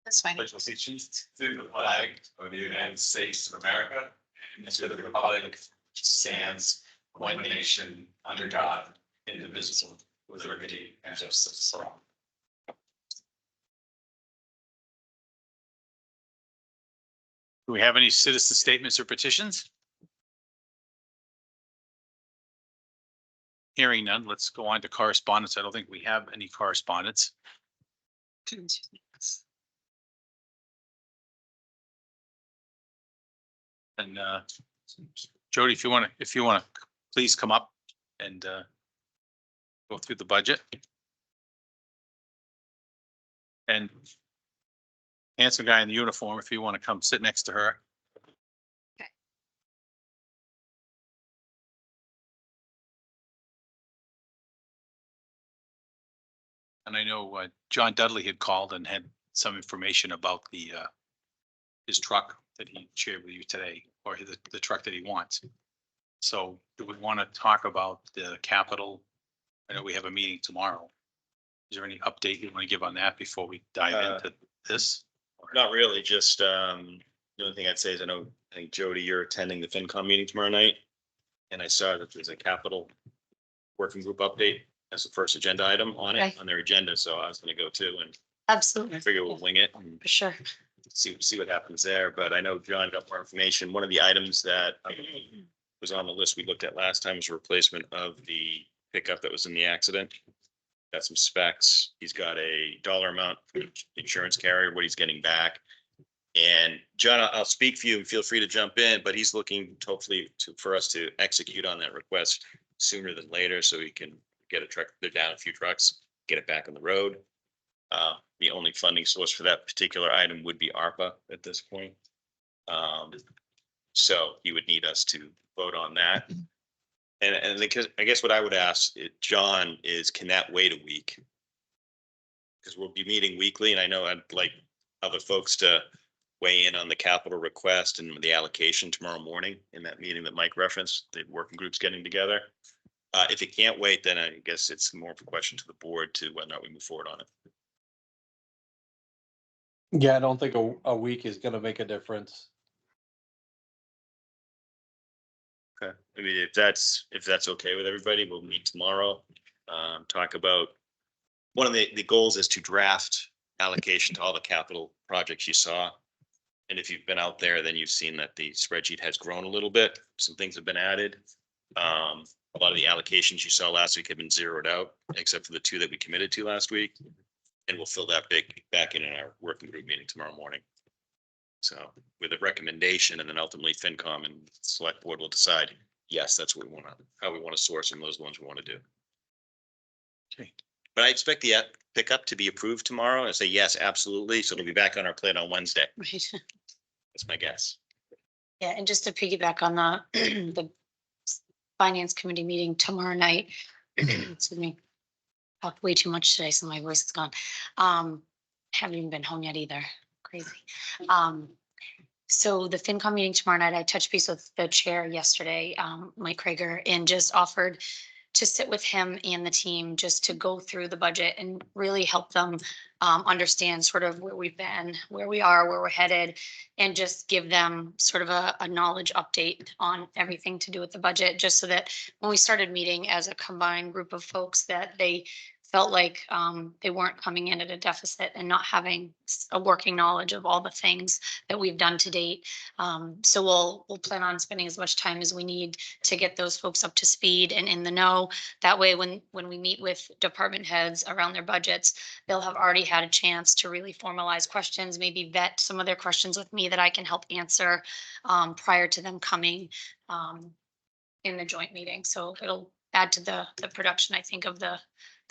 That's fine. Pledge allegiance to the flag of the United States of America and to the republic which stands one nation under God, indivisible, with liberty and justice for all. Do we have any citizen statements or petitions? Hearing none, let's go on to correspondence. I don't think we have any correspondence. And Jody, if you want to, please come up and go through the budget. And handsome guy in the uniform, if you want to come sit next to her. Okay. And I know John Dudley had called and had some information about the his truck that he shared with you today, or the truck that he wants. So do we want to talk about the capital? I know we have a meeting tomorrow. Is there any update you want to give on that before we dive into this? Not really, just the only thing I'd say is I think Jody, you're attending the FinCom meeting tomorrow night. And I saw that there's a capital working group update as the first agenda item on it, Okay. on their agenda. So I was gonna go too and Absolutely. I figure we'll wing it and For sure. see what happens there. But I know John got more information. One of the items that was on the list we looked at last time was a replacement of the pickup that was in the accident. Got some specs. He's got a dollar amount for the insurance carrier, what he's getting back. And John, I'll speak for you and feel free to jump in, but he's looking hopefully for us to execute on that request sooner than later so we can get a truck, they're down a few trucks, get it back on the road. The only funding source for that particular item would be ARPA at this point. So he would need us to vote on that. And because I guess what I would ask John is, can that wait a week? Because we'll be meeting weekly and I know I'd like other folks to weigh in on the capital request and the allocation tomorrow morning in that meeting that Mike referenced, the working groups getting together. If it can't wait, then I guess it's more of a question to the board to whether or not we move forward on it. Yeah, I don't think a week is gonna make a difference. Okay. I mean, if that's okay with everybody, we'll meet tomorrow. Talk about one of the goals is to draft allocation to all the capital projects you saw. And if you've been out there, then you've seen that the spreadsheet has grown a little bit. Some things have been added. A lot of the allocations you saw last week have been zeroed out, except for the two that we committed to last week. And we'll fill that back in our working group meeting tomorrow morning. So with a recommendation and then ultimately FinCom and select board will decide, yes, that's what we want to, how we want to source and those ones we want to do. Okay. But I expect the pickup to be approved tomorrow and say, yes, absolutely. So it'll be back on our plate on Wednesday. Right. That's my guess. Yeah, and just to piggyback on the the finance committee meeting tomorrow night. Excuse me. Talked way too much today, so my voice is gone. Haven't even been home yet either. Crazy. So the FinCom meeting tomorrow night, I touched base with the chair yesterday, Mike Krager, and just offered to sit with him and the team just to go through the budget and really help them understand sort of where we've been, where we are, where we're headed, and just give them sort of a knowledge update on everything to do with the budget, just so that when we started meeting as a combined group of folks that they felt like they weren't coming in at a deficit and not having a working knowledge of all the things that we've done to date. So we'll plan on spending as much time as we need to get those folks up to speed and in the know. That way, when we meet with department heads around their budgets, they'll have already had a chance to really formalize questions, maybe vet some of their questions with me that I can help answer prior to them coming in the joint meeting. So it'll add to the production, I think, of the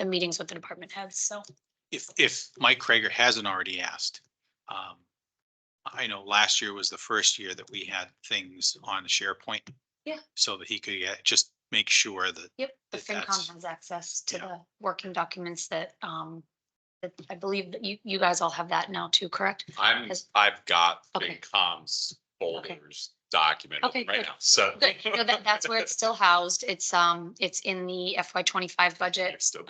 meetings with the department heads. So If Mike Krager hasn't already asked, I know last year was the first year that we had things on the SharePoint. Yeah. So that he could just make sure that. yep, the That's- FinCom has access to yeah. the working documents that I believe that you guys all have that now too, correct? I've got Okay. FinCom's folders documented Okay, right good. now, so. Good. No, that's where it's still housed. It's in the FY25 budget It's still-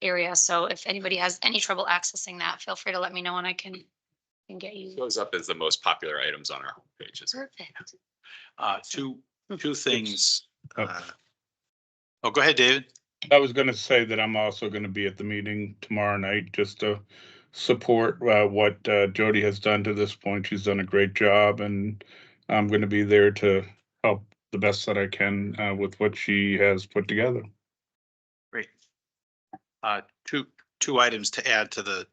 area. So if anybody has any trouble accessing that, feel free to let me know and I can and get you. Shows up as the most popular items on our pages. Perfect. Two things. Oh. Oh, go ahead, David. I was gonna say that I'm also gonna be at the meeting tomorrow night just to support what Jody has done to this point. She's done a great job, and I'm gonna be there to help the best that I can with what she has put together. Great. Two items to add to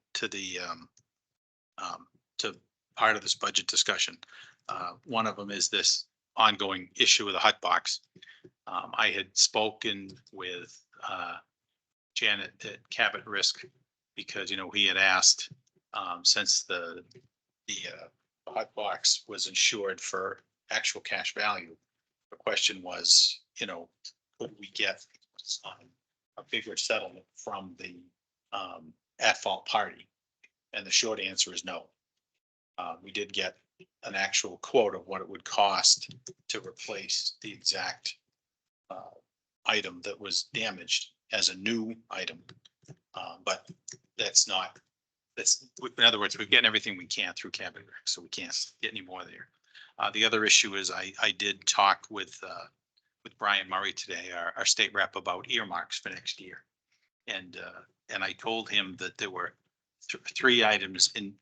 to part of this budget discussion. One of them is this ongoing issue with the hot box. I had spoken with Janet at Cabot Risk because, you know, he had asked, since the hot box was insured for actual cash value. The question was, you know, could we get a bigger settlement from the at-fault party? And the short answer is no. We did get an actual quote of what it would cost to replace the exact item that was damaged as a new item. But that's in other words, we're getting everything we can through Cabot Rec, so we can't get any more there. The other issue is I did talk with Brian Murray today, our state rep, about earmarks for next year. And I told him that there were three items in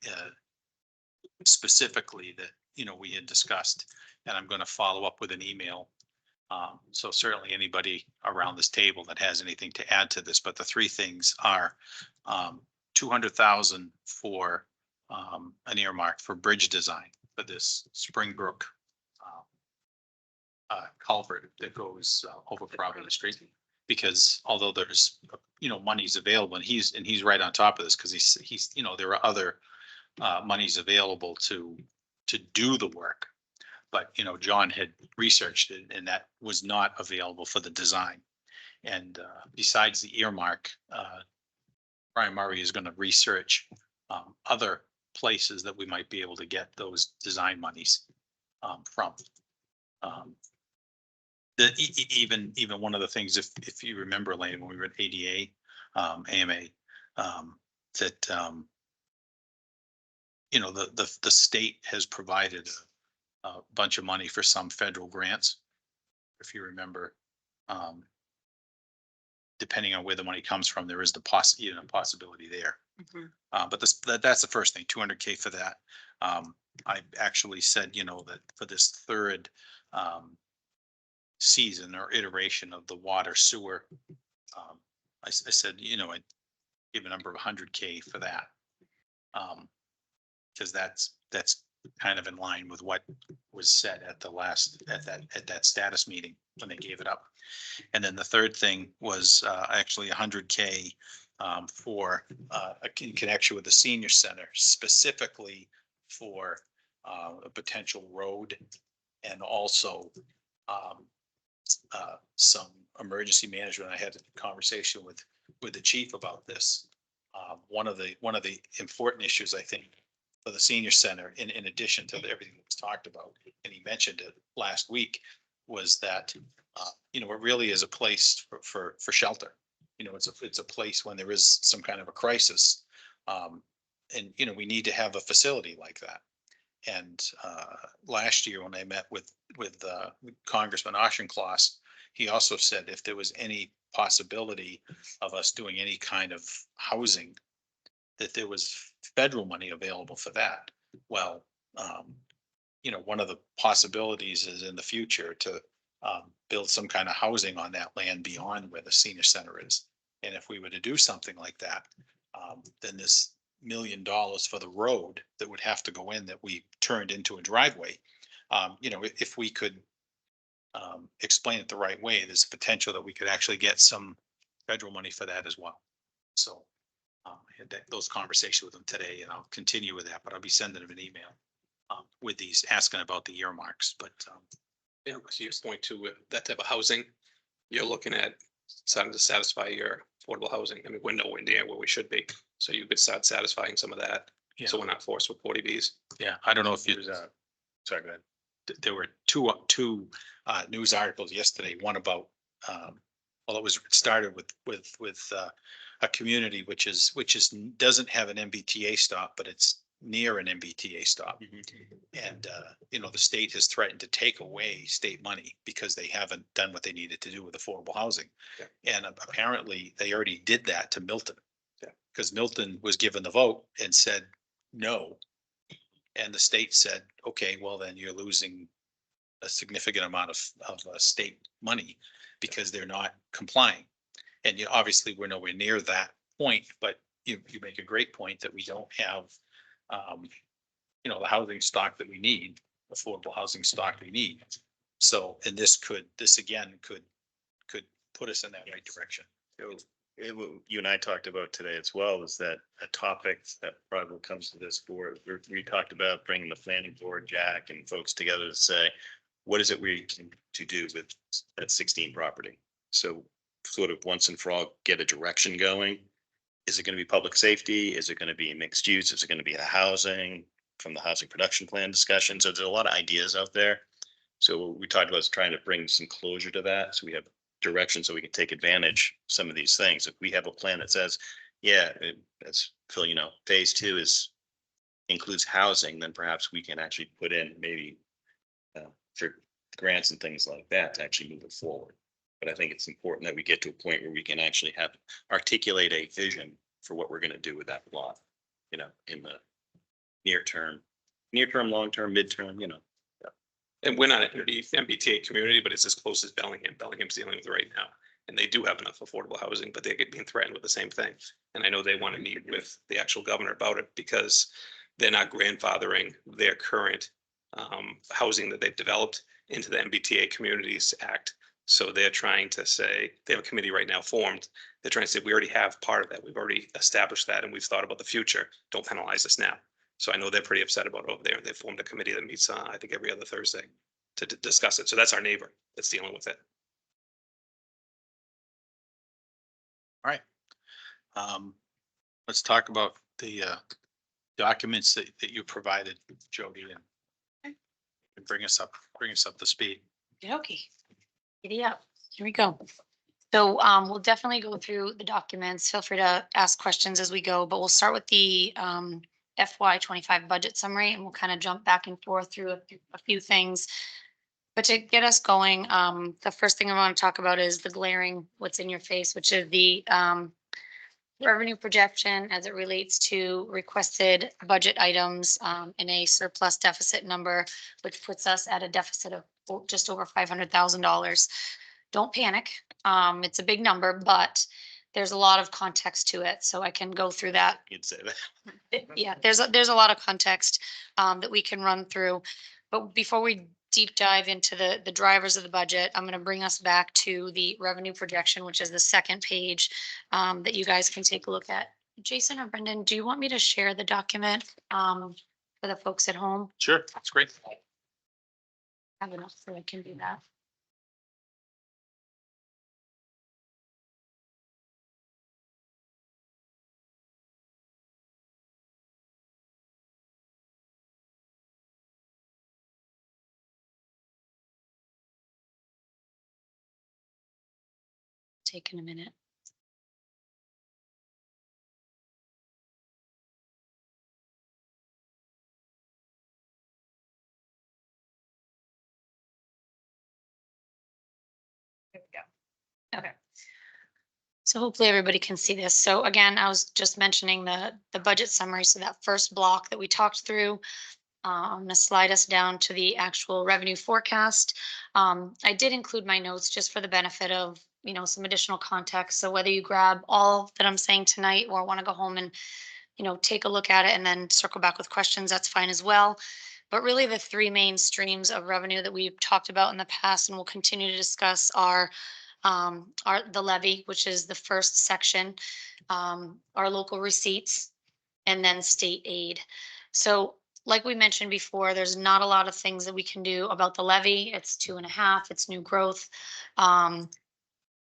specifically that, you know, we had discussed, and I'm going to follow up with an email. So certainly anybody around this table that has anything to add to this, but the three things are 200,000 for an earmark for bridge design for this Springbrook culvert that goes over Providence Street. Because although there's, you know, money's available, and he's right on top of this, because he's, you know, there are other monies available to do the work. But, you know, John had researched it and that was not available for the design. And besides the earmark, Brian Murray is going to research other places that we might be able to get those design monies from. Even one of the things, if you remember, Lane, when we were at ADA, AMA, that you know, the state has provided a bunch of money for some federal grants. If you remember, depending on where the money comes from, there is the possibility there. Mhm. But that's the first thing, 200K for that. I actually said, you know, that for this third season or iteration of the water sewer, I said, you know, I'd give a number of 100K for that. Because that's kind of in line with what was said at that status meeting when they gave it up. And then the third thing was actually 100K for in connection with the senior center, specifically for a potential road and also some emergency management. I had a conversation with the chief about this. One of the important issues, I think, for the senior center, in addition to everything that was talked about, and he mentioned it last week, was that you know, it really is a place for shelter. You know, it's a place when there is some kind of a crisis, and you know, we need to have a facility like that. And last year when I met with Congressman Auchincloss, he also said if there was any possibility of us doing any kind of housing, that there was federal money available for that. Well, you know, one of the possibilities is in the future to build some kind of housing on that land beyond where the senior center is. And if we were to do something like that, then this $1 million for the road that would have to go in that we turned into a driveway, you know, if we could explain it the right way, there's a potential that we could actually get some federal money for that as well. So I had those conversations with him today, and I'll continue with that, but I'll be sending him an email with these, asking about the earmarks, but Yeah, to your point to that type of housing, you're looking at starting to satisfy your affordable housing. I mean, we're nowhere near where we should be. So you could start satisfying some of that. yeah, So we're not forced with 40Bs. yeah, I don't know if you, Sorry, go ahead. there were two news articles yesterday, one about, well, it started with a community which doesn't have an MBTA stop, but it's near an MBTA stop. And, you know, the state has threatened to take away state money because they haven't done what they needed to do with affordable housing. Yeah. And apparently they already did that to Milton. Yeah. Because Milton was given the vote and said no. And the state said, okay, well, then you're losing a significant amount of state money because they're not complying. And you know, obviously, we're nowhere near that point, but you make a great point that we don't have, you know, the housing stock that we need, affordable housing stock we need. So, and this again could put us in that right direction. So, you and I talked about today as well, is that a topic that probably comes to this board, we talked about bringing the planning board, Jack and folks together to say, what is it we can to do with that 16 property? So sort of once and for all, get a direction going. Is it going to be public safety? Is it going to be mixed use? Is it going to be the housing from the housing production plan discussion? So there's a lot of ideas out there. So what we talked about is trying to bring some closure to that. So we have direction so we can take advantage of some of these things. If we have a plan that says, yeah, that's Phil, you know, phase 2 includes housing, then perhaps we can actually put in maybe for grants and things like that to actually move it forward. But I think it's important that we get to a point where we can actually articulate a vision for what we're going to do with that lot, you know, in the near term, long term, midterm, you know. And we're not an MBTA community, but it's as close as Bellingham. Bellingham's dealing with it right now. And they do have enough affordable housing, but they're being threatened with the same thing. And I know they want to meet with the actual governor about it because they're not grandfathering their current housing that they've developed into the MBTA Communities Act. So they're trying to say, they have a committee right now formed. They're trying to say, we already have part of that. We've already established that and we've thought about the future. Don't penalize us now. So I know they're pretty upset about it over there. They formed a committee that meets, I think, every other Thursday to discuss it. So that's our neighbor that's dealing with it. All right. Let's talk about the documents that you provided, Jody, and bring us up to speed. Okay. Giddy up. Here we go. So we'll definitely go through the documents. Feel free to ask questions as we go, but we'll start with the FY25 budget summary and we'll kind of jump back and forth through a few things. But to get us going, the first thing I want to talk about is the glaring what's in your face, which is the revenue projection as it relates to requested budget items in a surplus deficit number, which puts us at a deficit of just over $500,000. Don't panic. It's a big number, but there's a lot of context to it. So I can go through that. You'd say that. Yeah, there's a lot of context that we can run through. But before we deep dive into the drivers of the budget, I'm going to bring us back to the revenue projection, which is the second page that you guys can take a look at. Jason or Brendan, do you want me to share the document for the folks at home? Sure, that's great. I have enough so I can do that. Taking a minute. There we go. Okay. So hopefully everybody can see this. So again, I was just mentioning the budget summary. So that first block that we talked through, I'm going to slide us down to the actual revenue forecast. I did include my notes just for the benefit of, you know, some additional context. So whether you grab all that I'm saying tonight or want to go home and, you know, take a look at it and then circle back with questions, that's fine as well. But really the three main streams of revenue that we've talked about in the past and we'll continue to discuss are the levy, which is the first section, our local receipts, and then state aid. So like we mentioned before, there's not a lot of things that we can do about the levy. It's 2.5, it's new growth.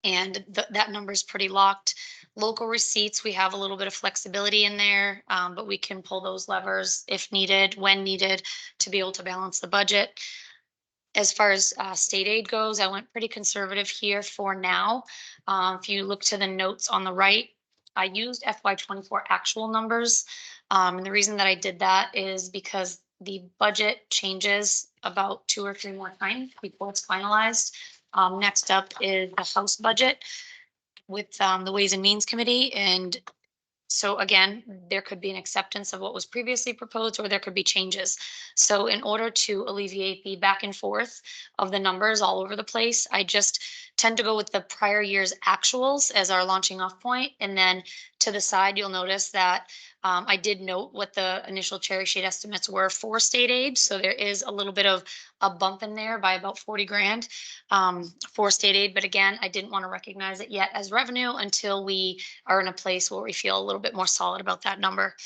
And that number is pretty locked. Local receipts, we have a little bit of flexibility in there, but we can pull those levers if needed, when needed, to be able to balance the budget. As far as state aid goes, I went pretty conservative here for now. If you look to the notes on the right, I used FY24 actual numbers. And the reason that I did that is because the budget changes about 2 or 3 more times before it's finalized. Next up is the House budget with the Ways and Means Committee. And so again, there could be an acceptance of what was previously proposed, or there could be changes. So in order to alleviate the back and forth of the numbers all over the place, I just tend to go with the prior year's actuals as our launching off point. And then to the side, you'll notice that I did note what the initial cherry sheet estimates were for state aid. So there is a little bit of a bump in there by about 40 grand for state aid. But again, I didn't want to recognize it yet as revenue until we are in a place where we feel a little bit more solid about that number.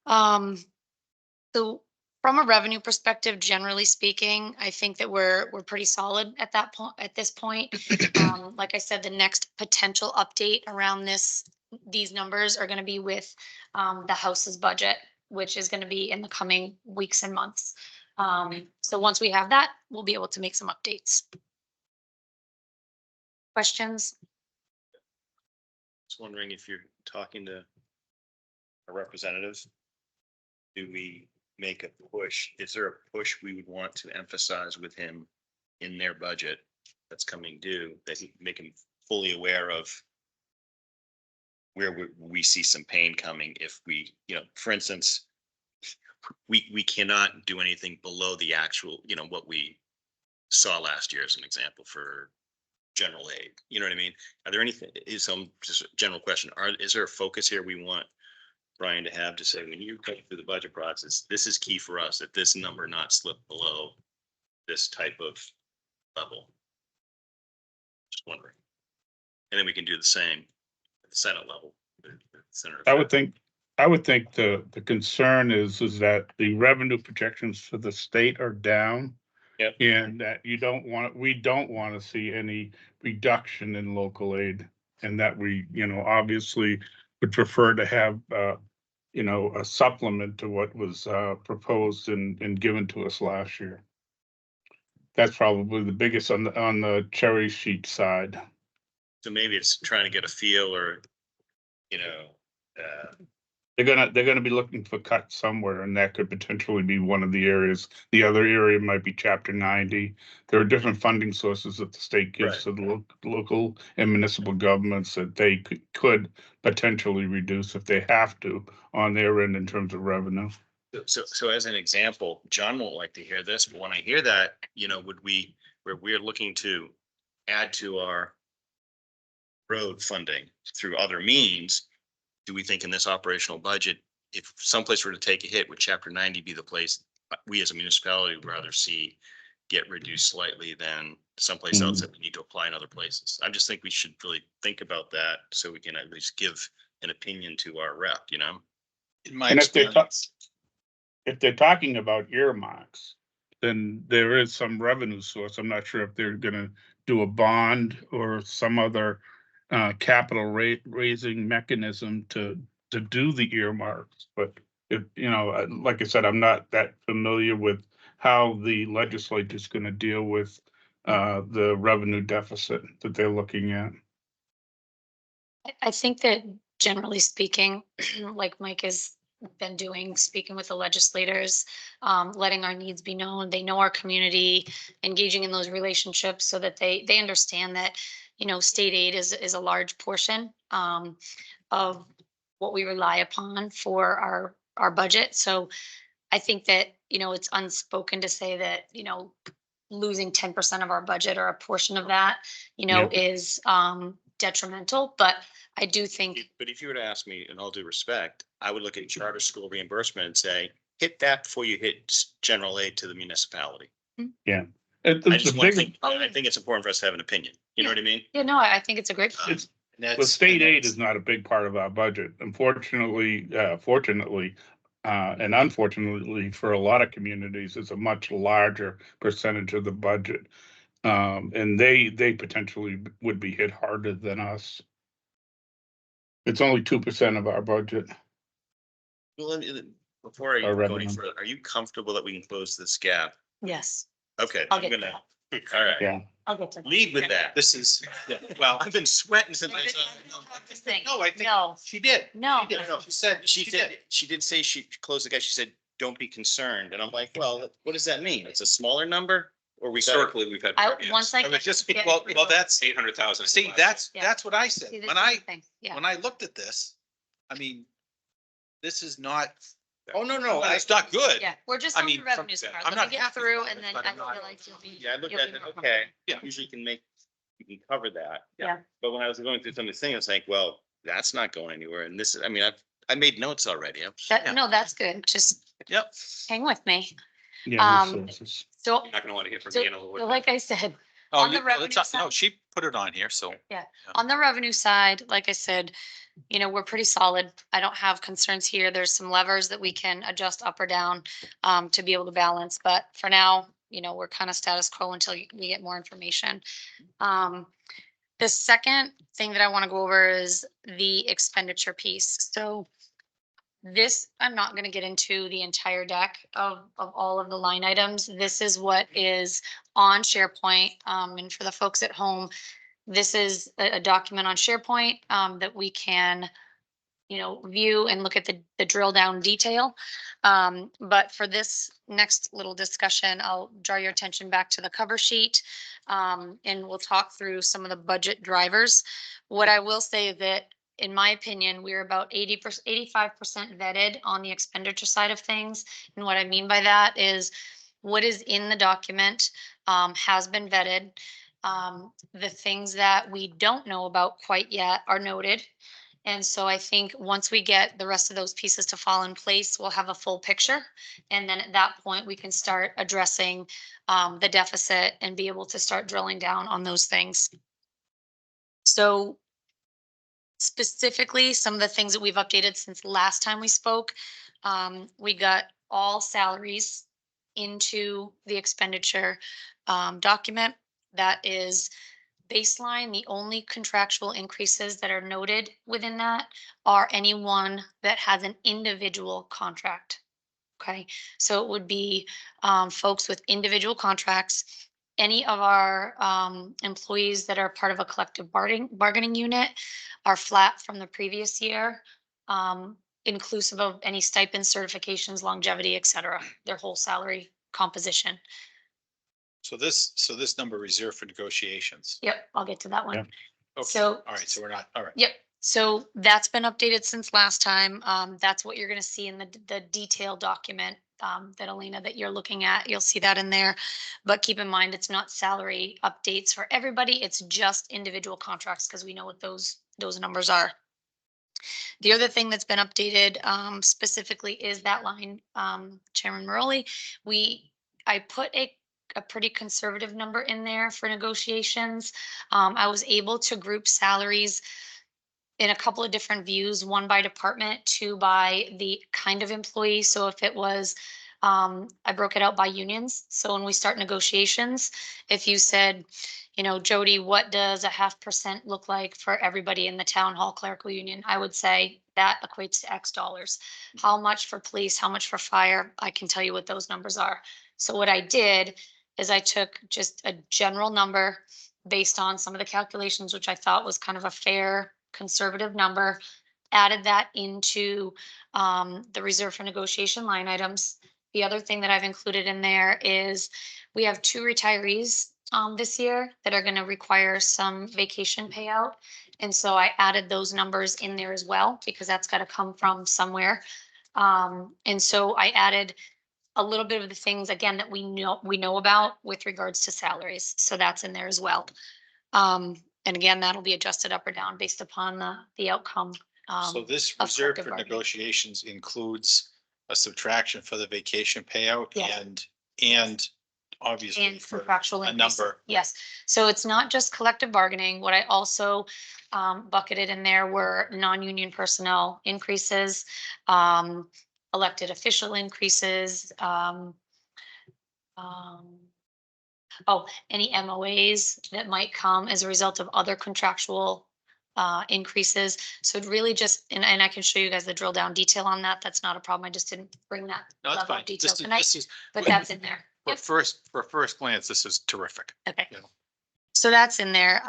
So from a revenue perspective, generally speaking, I think that we're pretty solid at that point. At this point, like I said, the next potential update around these numbers are going to be with the House's budget, which is going to be in the coming weeks and months. So once we have that, we'll be able to make some updates. Questions? Just wondering if you're talking to a representative, do we make a push? Is there a push we would want to emphasize with him in their budget that's coming due, that he make him fully aware of where we see some pain coming if we, for instance, we cannot do anything below the actual, what we saw last year as an example for general aid. You know what I mean? Are there anything, is some just a general question, is there a focus here we want Brian to have to say, when you go through the budget process, this is key for us, that this number not slip below this type of level? Just wondering. And then we can do the same at the Senate level. I would think the concern is that the revenue projections for the state are down. Yep. And that we don't want to see any reduction in local aid, and that we, obviously would prefer to have, a supplement to what was proposed and given to us last year. That's probably the biggest on the cherry sheet side. So maybe it's trying to get a feel, or, They're gonna be looking for cuts somewhere, and that could potentially be one of the areas. The other area might be Chapter 90. There are different funding sources that the state gives to the local and municipal governments that they could potentially reduce if they have to on their end in terms of revenue. So as an example, John won't like to hear this, but when I hear that, where we're looking to add to our road funding through other means, do we think in this operational budget, if someplace were to take a hit, would Chapter 90 be the place we as a municipality would rather see get reduced slightly than someplace else that we need to apply in other places? I just think we should really think about that so we can at least give an opinion to our rep, In my And experience, if they're talking about earmarks, then there is some revenue source. I'm not sure if they're gonna do a bond or some other capital raising mechanism to do the earmarks. But if, like I said, I'm not that familiar with how the legislature is going to deal with the revenue deficit that they're looking at. I think that generally speaking, like Mike has been doing, speaking with the legislators, letting our needs be known. They know our community, engaging in those relationships so that they understand that, state aid is a large portion of what we rely upon for our budget. So I think that, it's unspoken to say that, losing 10% of our budget or a portion of that, is detrimental. But I do think. But if you were to ask me, in all due respect, I would look at charter school reimbursement and say, hit that before you hit general aid to the municipality. Yeah. I think it's important for us to have an opinion. You know what I mean? Yeah, no, I think it's a great point. Well, state aid is not a big part of our budget. Unfortunately, fortunately, and unfortunately for a lot of communities, it's a much larger percentage of the budget. And they potentially would be hit harder than us. It's only 2% of our budget. Well, before I go any further, are you comfortable that we can close this gap? Yes. Okay, I'll I'm get gonna, that. All right, Yeah. I'll get to. that. lead with that. This is, yeah, well, I've been sweating since I saw. no, I think No, she did. no. She did. She said, She did say she closed the guy. She said, don't be concerned. And I'm like, well, what does that mean? It's a smaller number? Or we got, Historically, we've had. Once I. I was just, get- well, that's, 800,000. see, Yeah. that's what I said. See, this When is I, the thing. Yeah. when I looked at this, I mean, this is not, oh, no, it's not good. Yeah, we're just I on the mean, from- revenues yeah, part. I'm Let not me get happy through about and it, then but I I'm feel not- like you'll be. yeah, I looked you'll at be it, more okay. Yeah. Usually you can cover that. Yeah. But when I was going through some of these things, I was like, well, that's not going anywhere. And this is, I mean, I made notes already. That, no, that's good. Just Yep. hang with me. Yeah. Um, resources. So, You're not gonna want to hear from so me in a little bit. like I said, Oh, On the no, revenue it's- no, side? she put it on here, so. on the revenue side, like I said, we're pretty solid. I don't have concerns here. There's some levers that we can adjust up or down to be able to balance, but for now, we're kind of status quo until we get more information. The second thing that I want to go over is the expenditure piece. So this, I'm not going to get into the entire deck of all of the line items. This is what is on SharePoint. And for the folks at home, this is a document on SharePoint that we can, view and look at the drill down detail. But for this next little discussion, I'll draw your attention back to the cover sheet. And we'll talk through some of the budget drivers. What I will say is that, in my opinion, we're about 80%, 85% vetted on the expenditure side of things. And what I mean by that is what is in the document has been vetted. The things that we don't know about quite yet are noted. And so I think once we get the rest of those pieces to fall in place, we'll have a full picture. And then at that point, we can start addressing the deficit and be able to start drilling down on those things. So specifically, some of the things that we've updated since last time we spoke, we got all salaries into the expenditure document. That is baseline. The only contractual increases that are noted within that are anyone that has an individual contract. Okay, so it would be folks with individual contracts. Any of our employees that are part of a collective bargaining unit are flat from the previous year, inclusive of any stipend, certifications, longevity, et cetera, their whole salary composition. So this number reserved for negotiations. Yep, I'll get to that one. Yeah. Okay. So- All right, so we're not, all right. Yep, so that's been updated since last time. That's what you're gonna see in the detailed document that Elena, that you're looking at. You'll see that in there. But keep in mind, it's not salary updates for everybody. It's just individual contracts because we know what those numbers are. The other thing that's been updated specifically is that line, Chairman Maroli. I put a pretty conservative number in there for negotiations. I was able to group salaries in a couple of different views, one by department, two by the kind of employee. So if it was, I broke it out by unions. So when we start negotiations, if you said, Jody, what does a 0.5% look like for everybody in the town hall clerical union? I would say that equates to X dollars. How much for police, how much for fire? I can tell you what those numbers are. So what I did is I took just a general number based on some of the calculations, which I thought was kind of a fair conservative number, added that into the reserve for negotiation line items. The other thing that I've included in there is we have 2 retirees this year that are going to require some vacation payout. And so I added those numbers in there as well, because that's got to come from somewhere. And so I added a little bit of the things, again, that we know about with regards to salaries. So that's in there as well. And again, that'll be adjusted up or down based upon the outcome. So this of reserve collective for bargaining. negotiations includes a subtraction for the vacation payout Yes. and obviously And for contractual a increase. number. Yes, so it's not just collective bargaining. What I also bucketed in there were non-union personnel increases, elected official increases, any MOAs that might come as a result of other contractual increases. So it really just, and I can show you guys the drill down detail on that. That's not a problem. I just didn't bring that No, that's level fine. of detail This tonight, is, but that's in there. Yep. For first glance, this is terrific. Okay. Yeah. So that's in there.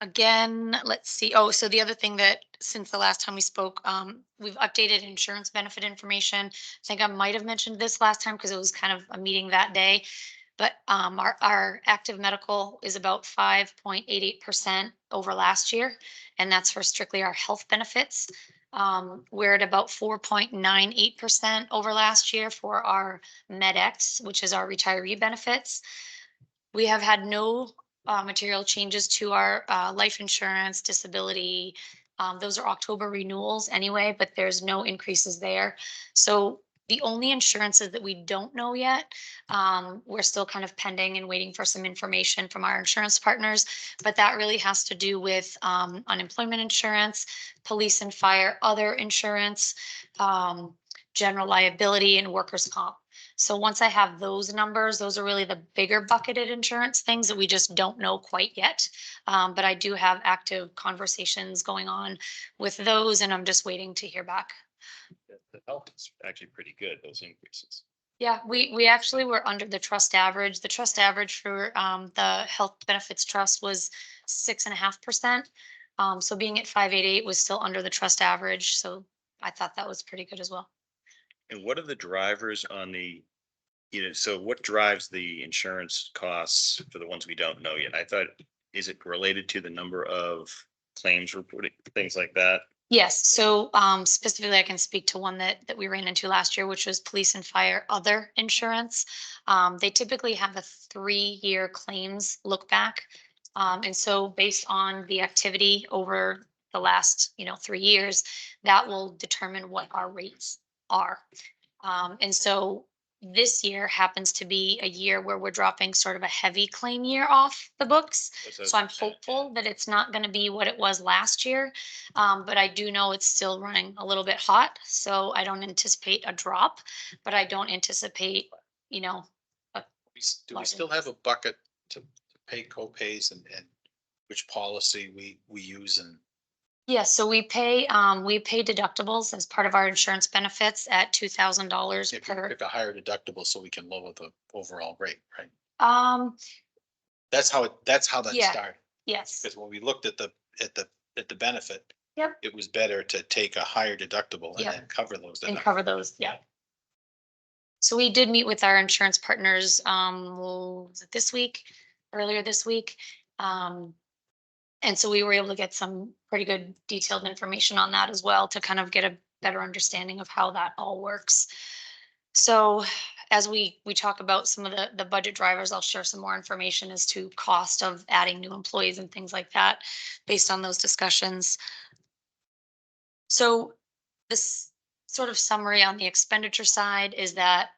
Again, let's see. Oh, so the other thing that since the last time we spoke, we've updated insurance benefit information. I think I might have mentioned this last time because it was kind of a meeting that day. But our active medical is about 5.88% over last year, and that's for strictly our health benefits. We're at about 4.98% over last year for our MedX, which is our retiree benefits. We have had no material changes to our life insurance, disability. Those are October renewals anyway, but there's no increases there. So the only insurances that we don't know yet, we're still kind of pending and waiting for some information from our insurance partners. But that really has to do with unemployment insurance, police and fire, other insurance, general liability, and workers' comp. So once I have those numbers, those are really the bigger bucketed insurance things that we just don't know quite yet. But I do have active conversations going on with those, and I'm just waiting to hear back. The health is actually pretty good, those increases. Yeah, we actually were under the trust average. The trust average for the health benefits trust was 6.5%. So being at 588 was still under the trust average. So I thought that was pretty good as well. And what are the drivers on the, so what drives the insurance costs for the ones we don't know yet? I thought, is it related to the number of claims reported, things like that? Yes, so specifically I can speak to one that we ran into last year, which was police and fire other insurance. They typically have a 3-year claims look back. And so based on the activity over the last, 3 years, that will determine what our rates are. And so this year happens to be a year where we're dropping sort of a heavy claim year off the books. So I'm hopeful that it's not going to be what it was last year. But I do know it's still running a little bit hot. So I don't anticipate a drop, but I don't anticipate, a Do we still have a bucket to pay co-pays and which policy we use and? yes, so we pay deductibles as part of our insurance benefits at $2,000 If per. a higher deductible so we can lower the overall rate, right? Um, That's how that Yeah. started. yes, Because when we looked at the benefit. Yep. It was better to take a higher deductible and Yep. then cover those. and deductibles. cover those, yeah. So we did meet with our insurance partners, was it earlier this week. And so we were able to get some pretty good detailed information on that as well to kind of get a better understanding of how that all works. So as we talk about some of the budget drivers, I'll share some more information as to cost of adding new employees and things like that based on those discussions. So this sort of summary on the expenditure side is that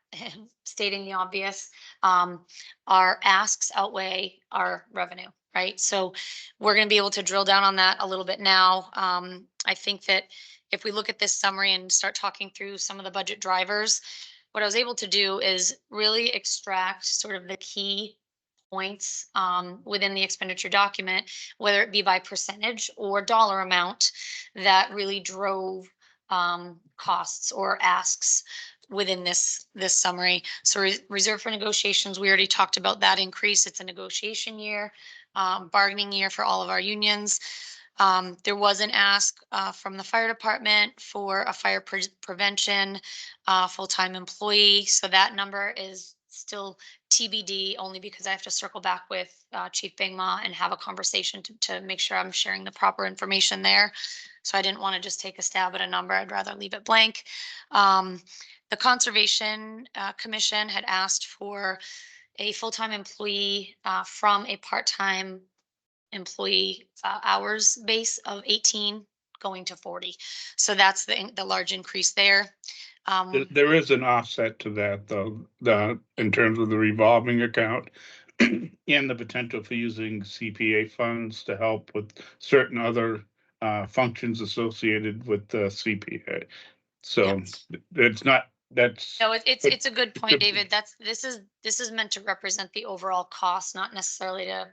stating the obvious, our asks outweigh our revenue, right? So we're going to be able to drill down on that a little bit now. I think that if we look at this summary and start talking through some of the budget drivers, what I was able to do is really extract sort of the key points within the expenditure document, whether it be by percentage or dollar amount, that really drove costs or asks within this summary. So reserve for negotiations, we already talked about that increase. It's a negotiation year, bargaining year for all of our unions. There was an ask from the fire department for a fire prevention full-time employee. So that number is still TBD, only because I have to circle back with Chief Bingma and have a conversation to make sure I'm sharing the proper information there. So I didn't want to just take a stab at a number. I'd rather leave it blank. The Conservation Commission had asked for a full-time employee from a part-time employee hours base of 18 going to 40. So that's the large increase there. There is an offset to that, though, in terms of the revolving account and the potential for using CPA funds to help with certain other functions associated with the CPA. So it's not, that's. No, it's a good point, a- David. This is meant to represent the overall cost, not necessarily to,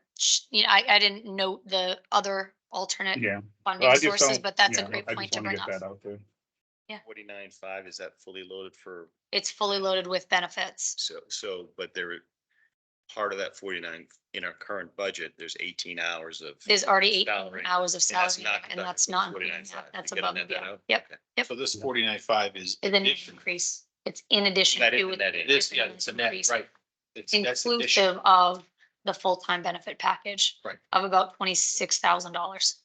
I didn't note the other alternate Yeah. funding Well, I just sources, don't- but that's a yeah, great I point just to want to bring get up. that out there. Yeah. 49.5, is that fully loaded for, It's fully loaded with benefits. but there, part of that 49 in our current budget, there's 18 hours of. There's already 18 salary, hours of and that's salary, not and that's deducted not from including 49.5. that. That's You gotta above and net that beyond. out? Yep, Okay. yep. So this 49.5 is. And then addition. increase. It's in addition That is to. the net It is, yeah, an it's a net, increase, right. That's addition. Inclusive of the full-time benefit package. Right. Of about $26,000.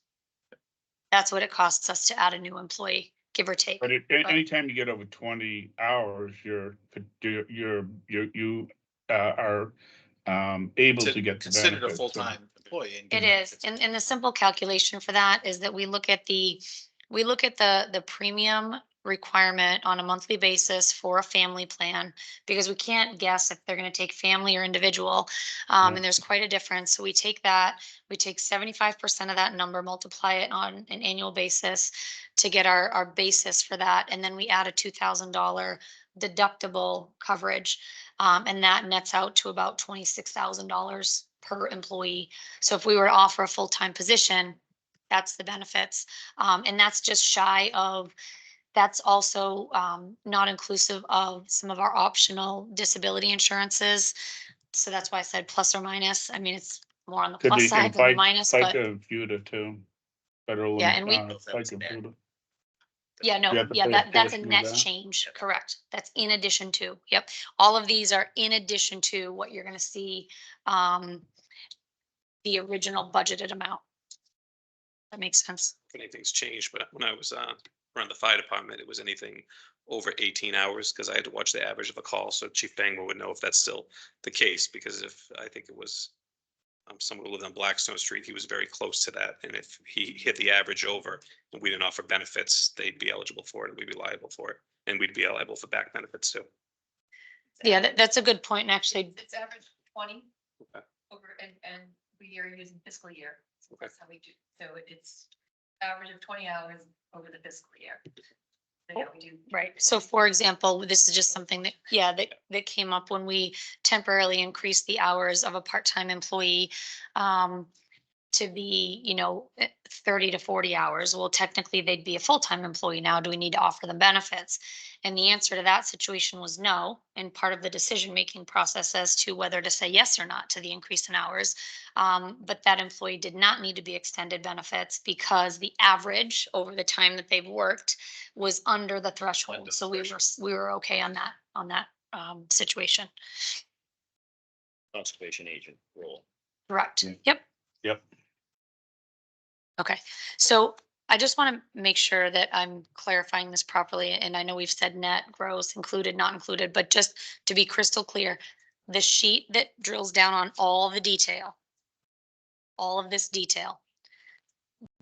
That's what it costs us to add a new employee, give or take. But anytime you get over 20 hours, you are able to get the Considered a benefits. full-time employee. and It get is, benefits. and the simple calculation for that is that we look at the premium requirement on a monthly basis for a family plan, because we can't guess if they're gonna take family or individual. Yeah. And there's quite a difference. So we take that, we take 75% of that number, multiply it on an annual basis to get our basis for that, and then we add a $2,000 deductible coverage. And that nets out to about $26,000 per employee. So if we were to offer a full-time position, that's the benefits. And that's just shy of, that's also not inclusive of some of our optional disability insurances. So that's why I said plus or minus. I mean, it's more on the Could plus be side than the minus, but FICA Buda too. Federal. Yeah, and we- FICA Buda. yeah, You no, have to yeah, pay a that's a portion of net that. change, correct. That's in addition to, yep. All of these are in addition to what you're gonna see, the original budgeted amount. That makes sense. If anything's changed, but when I was around the fire department, it was anything over 18 hours because I had to watch the average of a call. So Chief Bangor would know if that's still the case, because if I think it was someone who lived on Blackstone Street, he was very close to that. And if he hit the average over and we didn't offer benefits, they'd be eligible for it and we'd be liable for it. And we'd be liable for back benefits too. Yeah, that's a good point, and actually, It's average 20 Okay. over, and we are using fiscal year. So Okay. that's how we do. So it's average of 20 hours over the fiscal year. So yeah, we do. right. So for example, this is just something that, yeah, that came up when we temporarily increased the hours of a part-time employee to be, 30 to 40 hours. Well, technically they'd be a full-time employee now. Do we need to offer them benefits? And the answer to that situation was no. And part of the decision-making process as to whether to say yes or not to the increase in hours. But that employee did not need to be extended benefits because the average over the time that they've worked was under the threshold. Under the So we were okay on that situation. Conservation agent role. Correct. Yeah. Yep. Yep. Okay, so I just want to make sure that I'm clarifying this properly, and I know we've said net, gross, included, not included, but just to be crystal clear, the sheet that drills down on all the detail, all of this detail,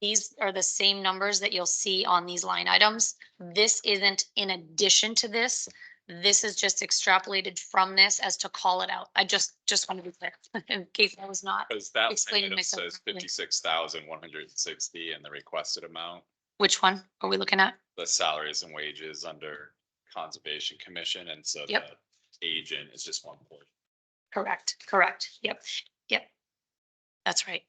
these are the same numbers that you'll see on these line items. This isn't in addition to this. This is just extrapolated from this as to call it out. I just want to be clear in case I was not. Because that line Explaining item myself says properly. 56,160 and the requested amount, Which one are we looking at? the salaries and wages under Conservation Commission, and so Yep. the agent is just one portion. Correct. Yep. That's right.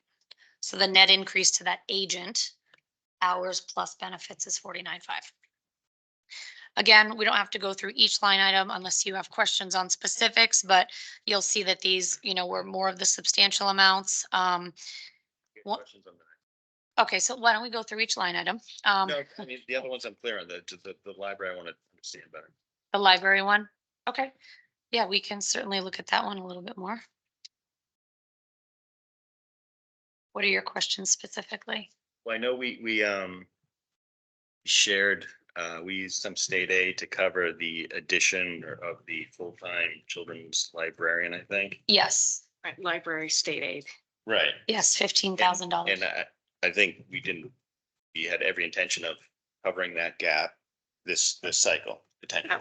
So the net increase to that agent hours plus benefits is 49.5. Again, we don't have to go through each line item unless you have questions on specifics, but you'll see that these, were more of the substantial amounts. What- Questions on that? Okay, so why don't we go through each line item? No, I mean, the other ones I'm clear on, the library, I want to understand better. The library one? Okay. Yeah, we can certainly look at that one a little bit more. What are your questions specifically? Well, I know we shared, we used some state aid to cover the addition of the full-time children's librarian, I think. Yes, Right, library state aid. Right. yes, $15,000. And I think we had every intention of covering that gap this cycle, potentially.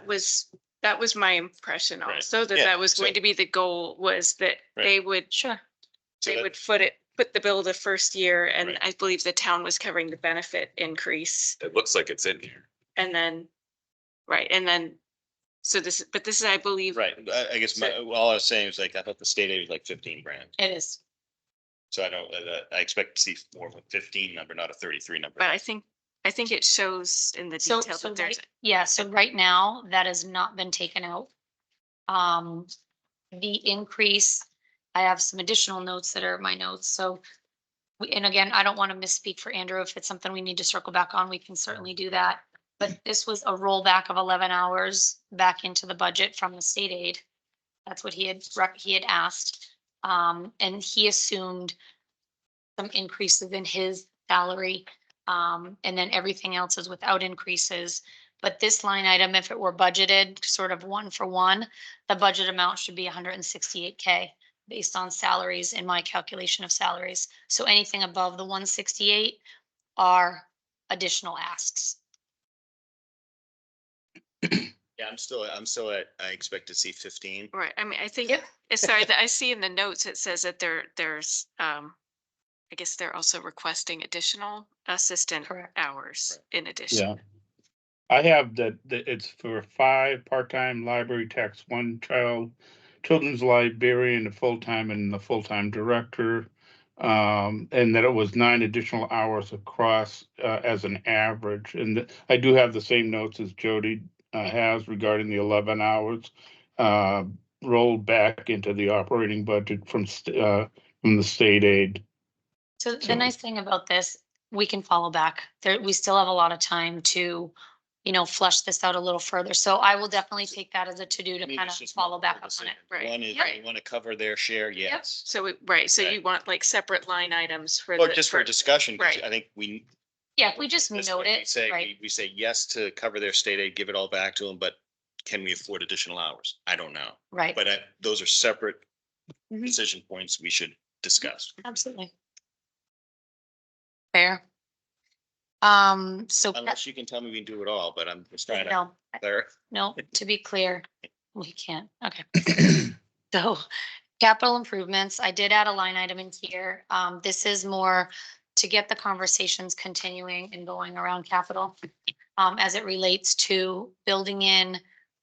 That was my impression Right. also, that Yeah, that was going so- to be the goal, was that Right. they would, Sure. So they that- would put the bill the first year, and Right. I believe the town was covering the benefit increase, It looks like it's in here. and then, right, and then, so this is, I believe. Right, I guess all I was saying was like, I thought the state aid was like 15 grand. It is. So I don't, I expect to see more of a 15 number, not a 33 number. But I think I think it shows in the So, detail so that there's, right, yeah, so right now, that has not been taken out. Um, the increase, I have some additional notes that are my notes, so. And again, I don't want to misspeak for Andrew. If it's something we need to circle back on, we can certainly do that. But this was a rollback of 11 hours back into the budget from the state aid. That's what he had asked. And he assumed some increases in his salary. And then everything else is without increases. But this line item, if it were budgeted sort of one for one, the budget amount should be 168K based on salaries in my calculation of salaries. So anything above the 168 are additional asks. Yeah, I'm still I expect to see 15. right, I mean, I think, Yep. sorry, that I see in the notes, it says that there's, I guess they're also requesting additional assistant Correct. hours in addition. Yeah. I have that it's for 5 part-time library techs, 1 children's librarian, a full-time and the full-time director. And that it was 9 additional hours across, as an average. And I do have the same notes as Jody, has regarding the 11 hours, rolled back into the operating budget from the state aid. So the So- nice thing about this, we can follow back. There, we still have a lot of time to, flush this out a little further. So I will definitely take that as a to-do to I mean, kind it's of just follow back multiple up on it. decisions. Right. One is, Yep. you want to cover their share, yes. So, right, so Okay. you want like separate line items for Or the. just for discussion, 'cause right. I think we. Yeah, if we just this note point, we it, say, right? we say yes to cover their state aid, give it all back to them, but can we afford additional hours? I don't know. Right. But those are separate Mhm. decision points we should discuss. Absolutely. Fair. So, Unless you can tell me we can do it all, but I'm just trying to no, clear. no, to be clear, we can't. Okay. So capital improvements, I did add a line item in here. This is more to get the conversations continuing and going around capital. As it relates to building in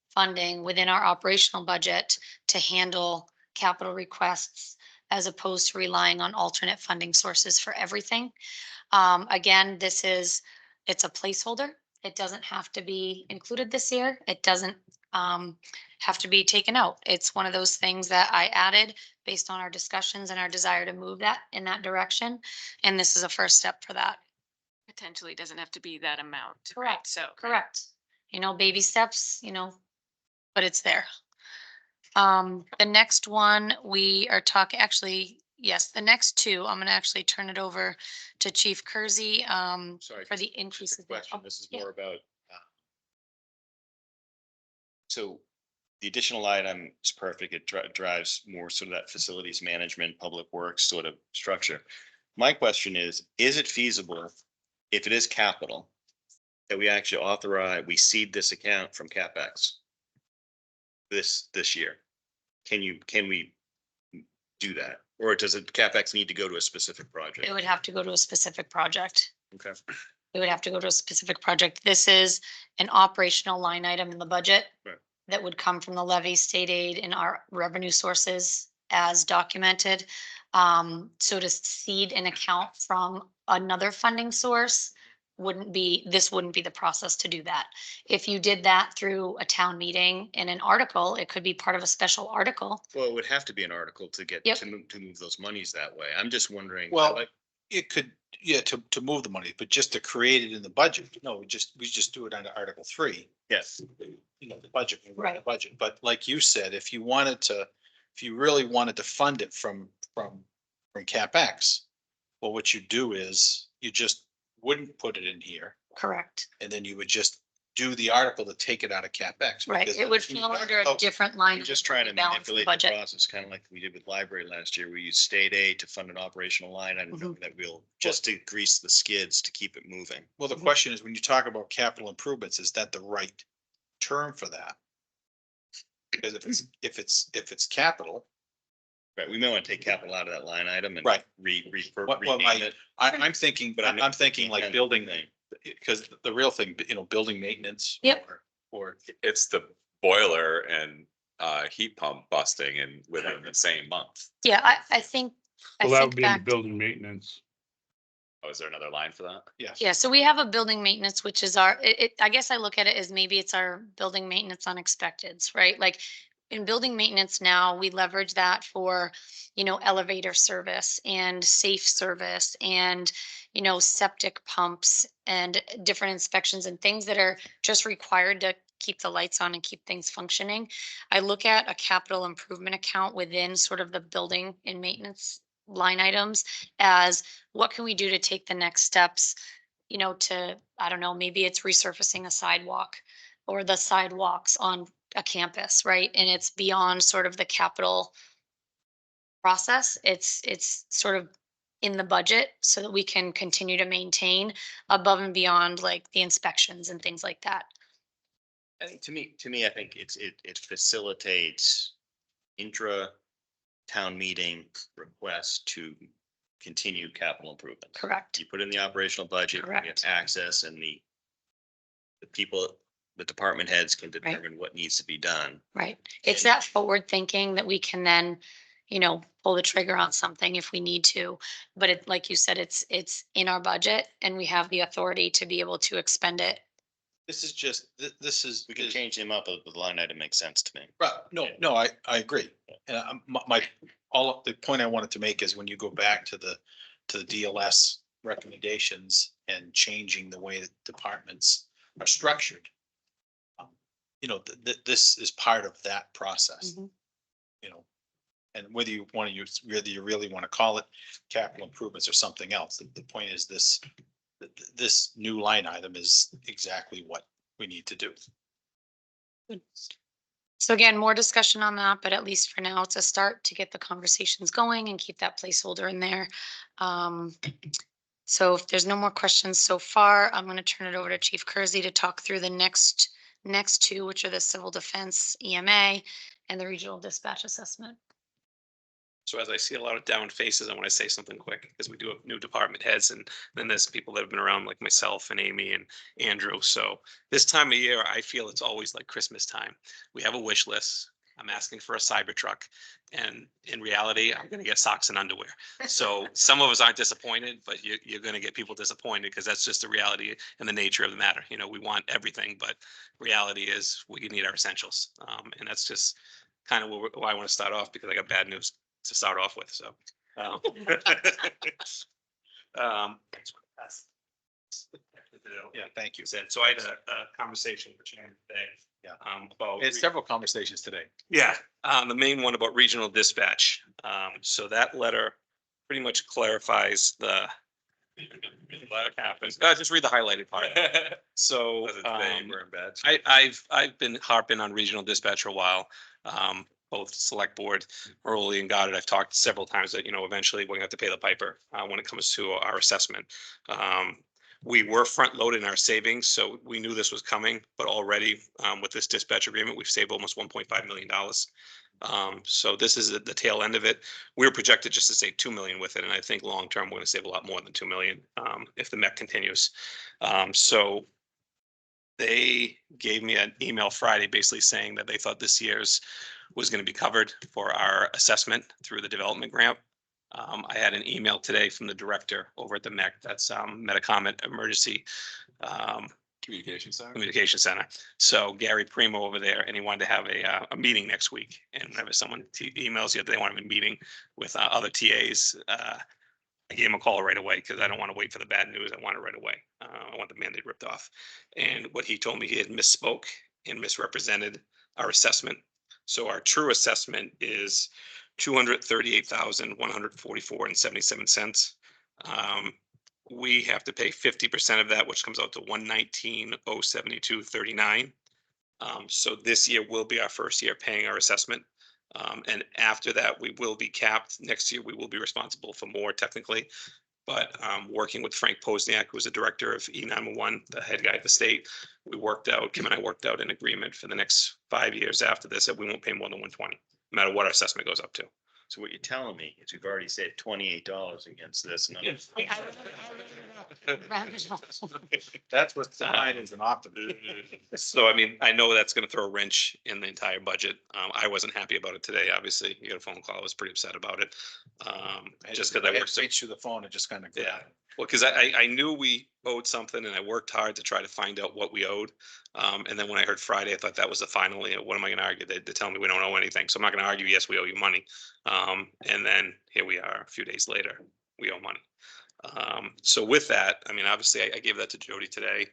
funding within our operational budget to handle capital requests as opposed to relying on alternate funding sources for everything. Again, it's a placeholder. It doesn't have to be included this year. It doesn't have to be taken out. It's one of those things that I added based on our discussions and our desire to move that in that direction. And this is a first step for that. Potentially doesn't have to be that amount. Correct. So. Correct. Baby steps, but it's there. The next one we are talking, actually, yes, the next two, I'm gonna actually turn it over to Chief Kersey, Sorry. for the just a increases. there. question. Oh, This is yeah. more about. So the additional item is perfect. It drives more sort of that facilities management, public works sort of structure. My question is it feasible, if it is capital, that we actually authorize, we seed this account from CapEx this year? Can we do that? Or does it CapEx need to go to a specific project? It would have to go to a specific project. Okay. It would have to go to a specific project. This is an operational line item in the budget Right. that would come from the levy, state aid, and our revenue sources as documented. So to seed an account from another funding source this wouldn't be the process to do that. If you did that through a town meeting in an article, it could be part of a special article. Well, it would have to be an article to get, Yep. to move those monies that way. I'm just wondering. Well, like, it could, yeah, to move the money, but just to create it in the budget. No, we just do it under Article 3. yes, The budget, we write the Right. budget. But like you said, if you really wanted to fund it from CapEx, well, what you do is you just wouldn't put it in here, Correct. and then you would just do the article to take it out of CapEx. Right. because It would if you- fall under a Oh, different line. I'm just trying to balance the manipulate the budget. process, kind of like we did with library last year. We used state aid to fund an operational line. I don't know Mm-hmm. that we'll, just to grease the skids to keep it moving. Well, the question is, when you talk about capital improvements, is that the right term for that? Because if it's capital, Right, we may want to take capital out of that line item and. Right. Rename well, it. I'm thinking, But I know- I'm thinking like and- building, because the real thing, building maintenance. Yep. Or, It's the boiler and heat pump busting and within the same month. Yeah, I think Well, that would think be in the back, building maintenance. Oh, is there another line for that? Yes. Yeah, so we have a building maintenance, which is our, I guess I look at it as maybe it's our building maintenance unexpecteds, right? Like in building maintenance now, we leverage that for, elevator service and safe service and, septic pumps and different inspections and things that are just required to keep the lights on and keep things functioning. I look at a capital improvement account within sort of the building and maintenance line items as what can we do to take the next steps, to, I don't know, maybe it's resurfacing a sidewalk or the sidewalks on a campus, right? And it's beyond sort of the capital process. It's sort of in the budget so that we can continue to maintain above and beyond like the inspections and things like that. I think to me, I think it facilitates town meeting requests to continue capital improvements. Correct. You put in the operational budget, we have Correct. access, and the people, the department heads can determine what needs to be done. Right. It's And- that forward thinking that we can then, pull the trigger on something if we need to. But it, like you said, it's in our budget and we have the authority to be able to expend it. This is just, this is. We can change them up, but the line item makes sense to me. Right, no, I agree. And the point I wanted to make is when you go back to the DLS recommendations and changing the way that departments are structured. This is part of that process, Mhm. And whether you want to use, whether you really want to call it capital improvements or something else, the point is this new line item is exactly what we need to do. So again, more discussion on that, but at least for now, it's a start to get the conversations going and keep that placeholder in there. So if there's no more questions so far, I'm going to turn it over to Chief Kersey to talk through the next two, which are the civil defense EMA and the regional dispatch assessment. So as I see a lot of down faces, I want to say something quick because we do have new department heads and then there's people that have been around like myself and Amy and Andrew. So this time of year, I feel it's always like Christmas time. We have a wish list. I'm asking for a Cybertruck and in reality, I'm going to get socks and underwear. So some of us aren't disappointed, but you're going to get people disappointed because that's just the reality and the nature of the matter. We want everything, but reality is we need our essentials. And that's just kind of where I want to start off because I got bad news to start off with, so. Yeah, thank you. So I had a conversation with Chairman today. Yeah. About. It's several conversations today. Yeah, the main one about regional dispatch. So that letter pretty much clarifies what happens. Just read the highlighted part. So, We're in bed. I've been harping on regional dispatch for a while. Both select board, Rowley and Goddard, I've talked several times that, eventually we're gonna have to pay the piper when it comes to our assessment. We were front loaded in our savings, so we knew this was coming, but already with this dispatch agreement, we've saved almost $1.5 million. So this is the tail end of it. We were projected just to save 2 million with it, and I think long-term, we're gonna save a lot more than 2 million if the MEC continues. So they gave me an email Friday basically saying that they thought this year's was going to be covered for our assessment through the development grant. I had an email today from the director over at the MEC, that's Metacomet Emergency Communication Center. So Gary Primo over there, and he wanted to have a meeting next week. And whenever someone emails you that they want to have a meeting with other TAs, I gave him a call right away because I don't want to wait for the bad news. I want it right away. I want the Band-Aid ripped off. And what he told me, he had misspoke and misrepresented our assessment. So our true assessment is $238,144.77. We have to pay 50% of that, which comes out to $119,072.39. So this year will be our first year paying our assessment. And after that, we will be capped. Next year, we will be responsible for more technically. But working with Frank Posniak, who's the director of E911, the head guy at the state, Kim and I worked out an agreement for the next 5 years after this that we won't pay more than 120, no matter what our assessment goes up to. So what you're telling me is we've already saved $28 against this. And That's what's defined as an optimist. So, I mean, I know that's gonna throw a wrench in the entire budget. I wasn't happy about it today, obviously. You got a phone call, I was pretty upset about it. Just because I worked so. Reach through the phone and just kind of. Yeah, well, because I knew we owed something and I worked hard to try to find out what we owed. And then when I heard Friday, I thought that was the final, what am I gonna argue? They're telling me we don't owe anything, so I'm not gonna argue, yes, we owe you money. And then here we are, a few days later, we owe money. So with that, I mean, obviously I gave that to Jody today,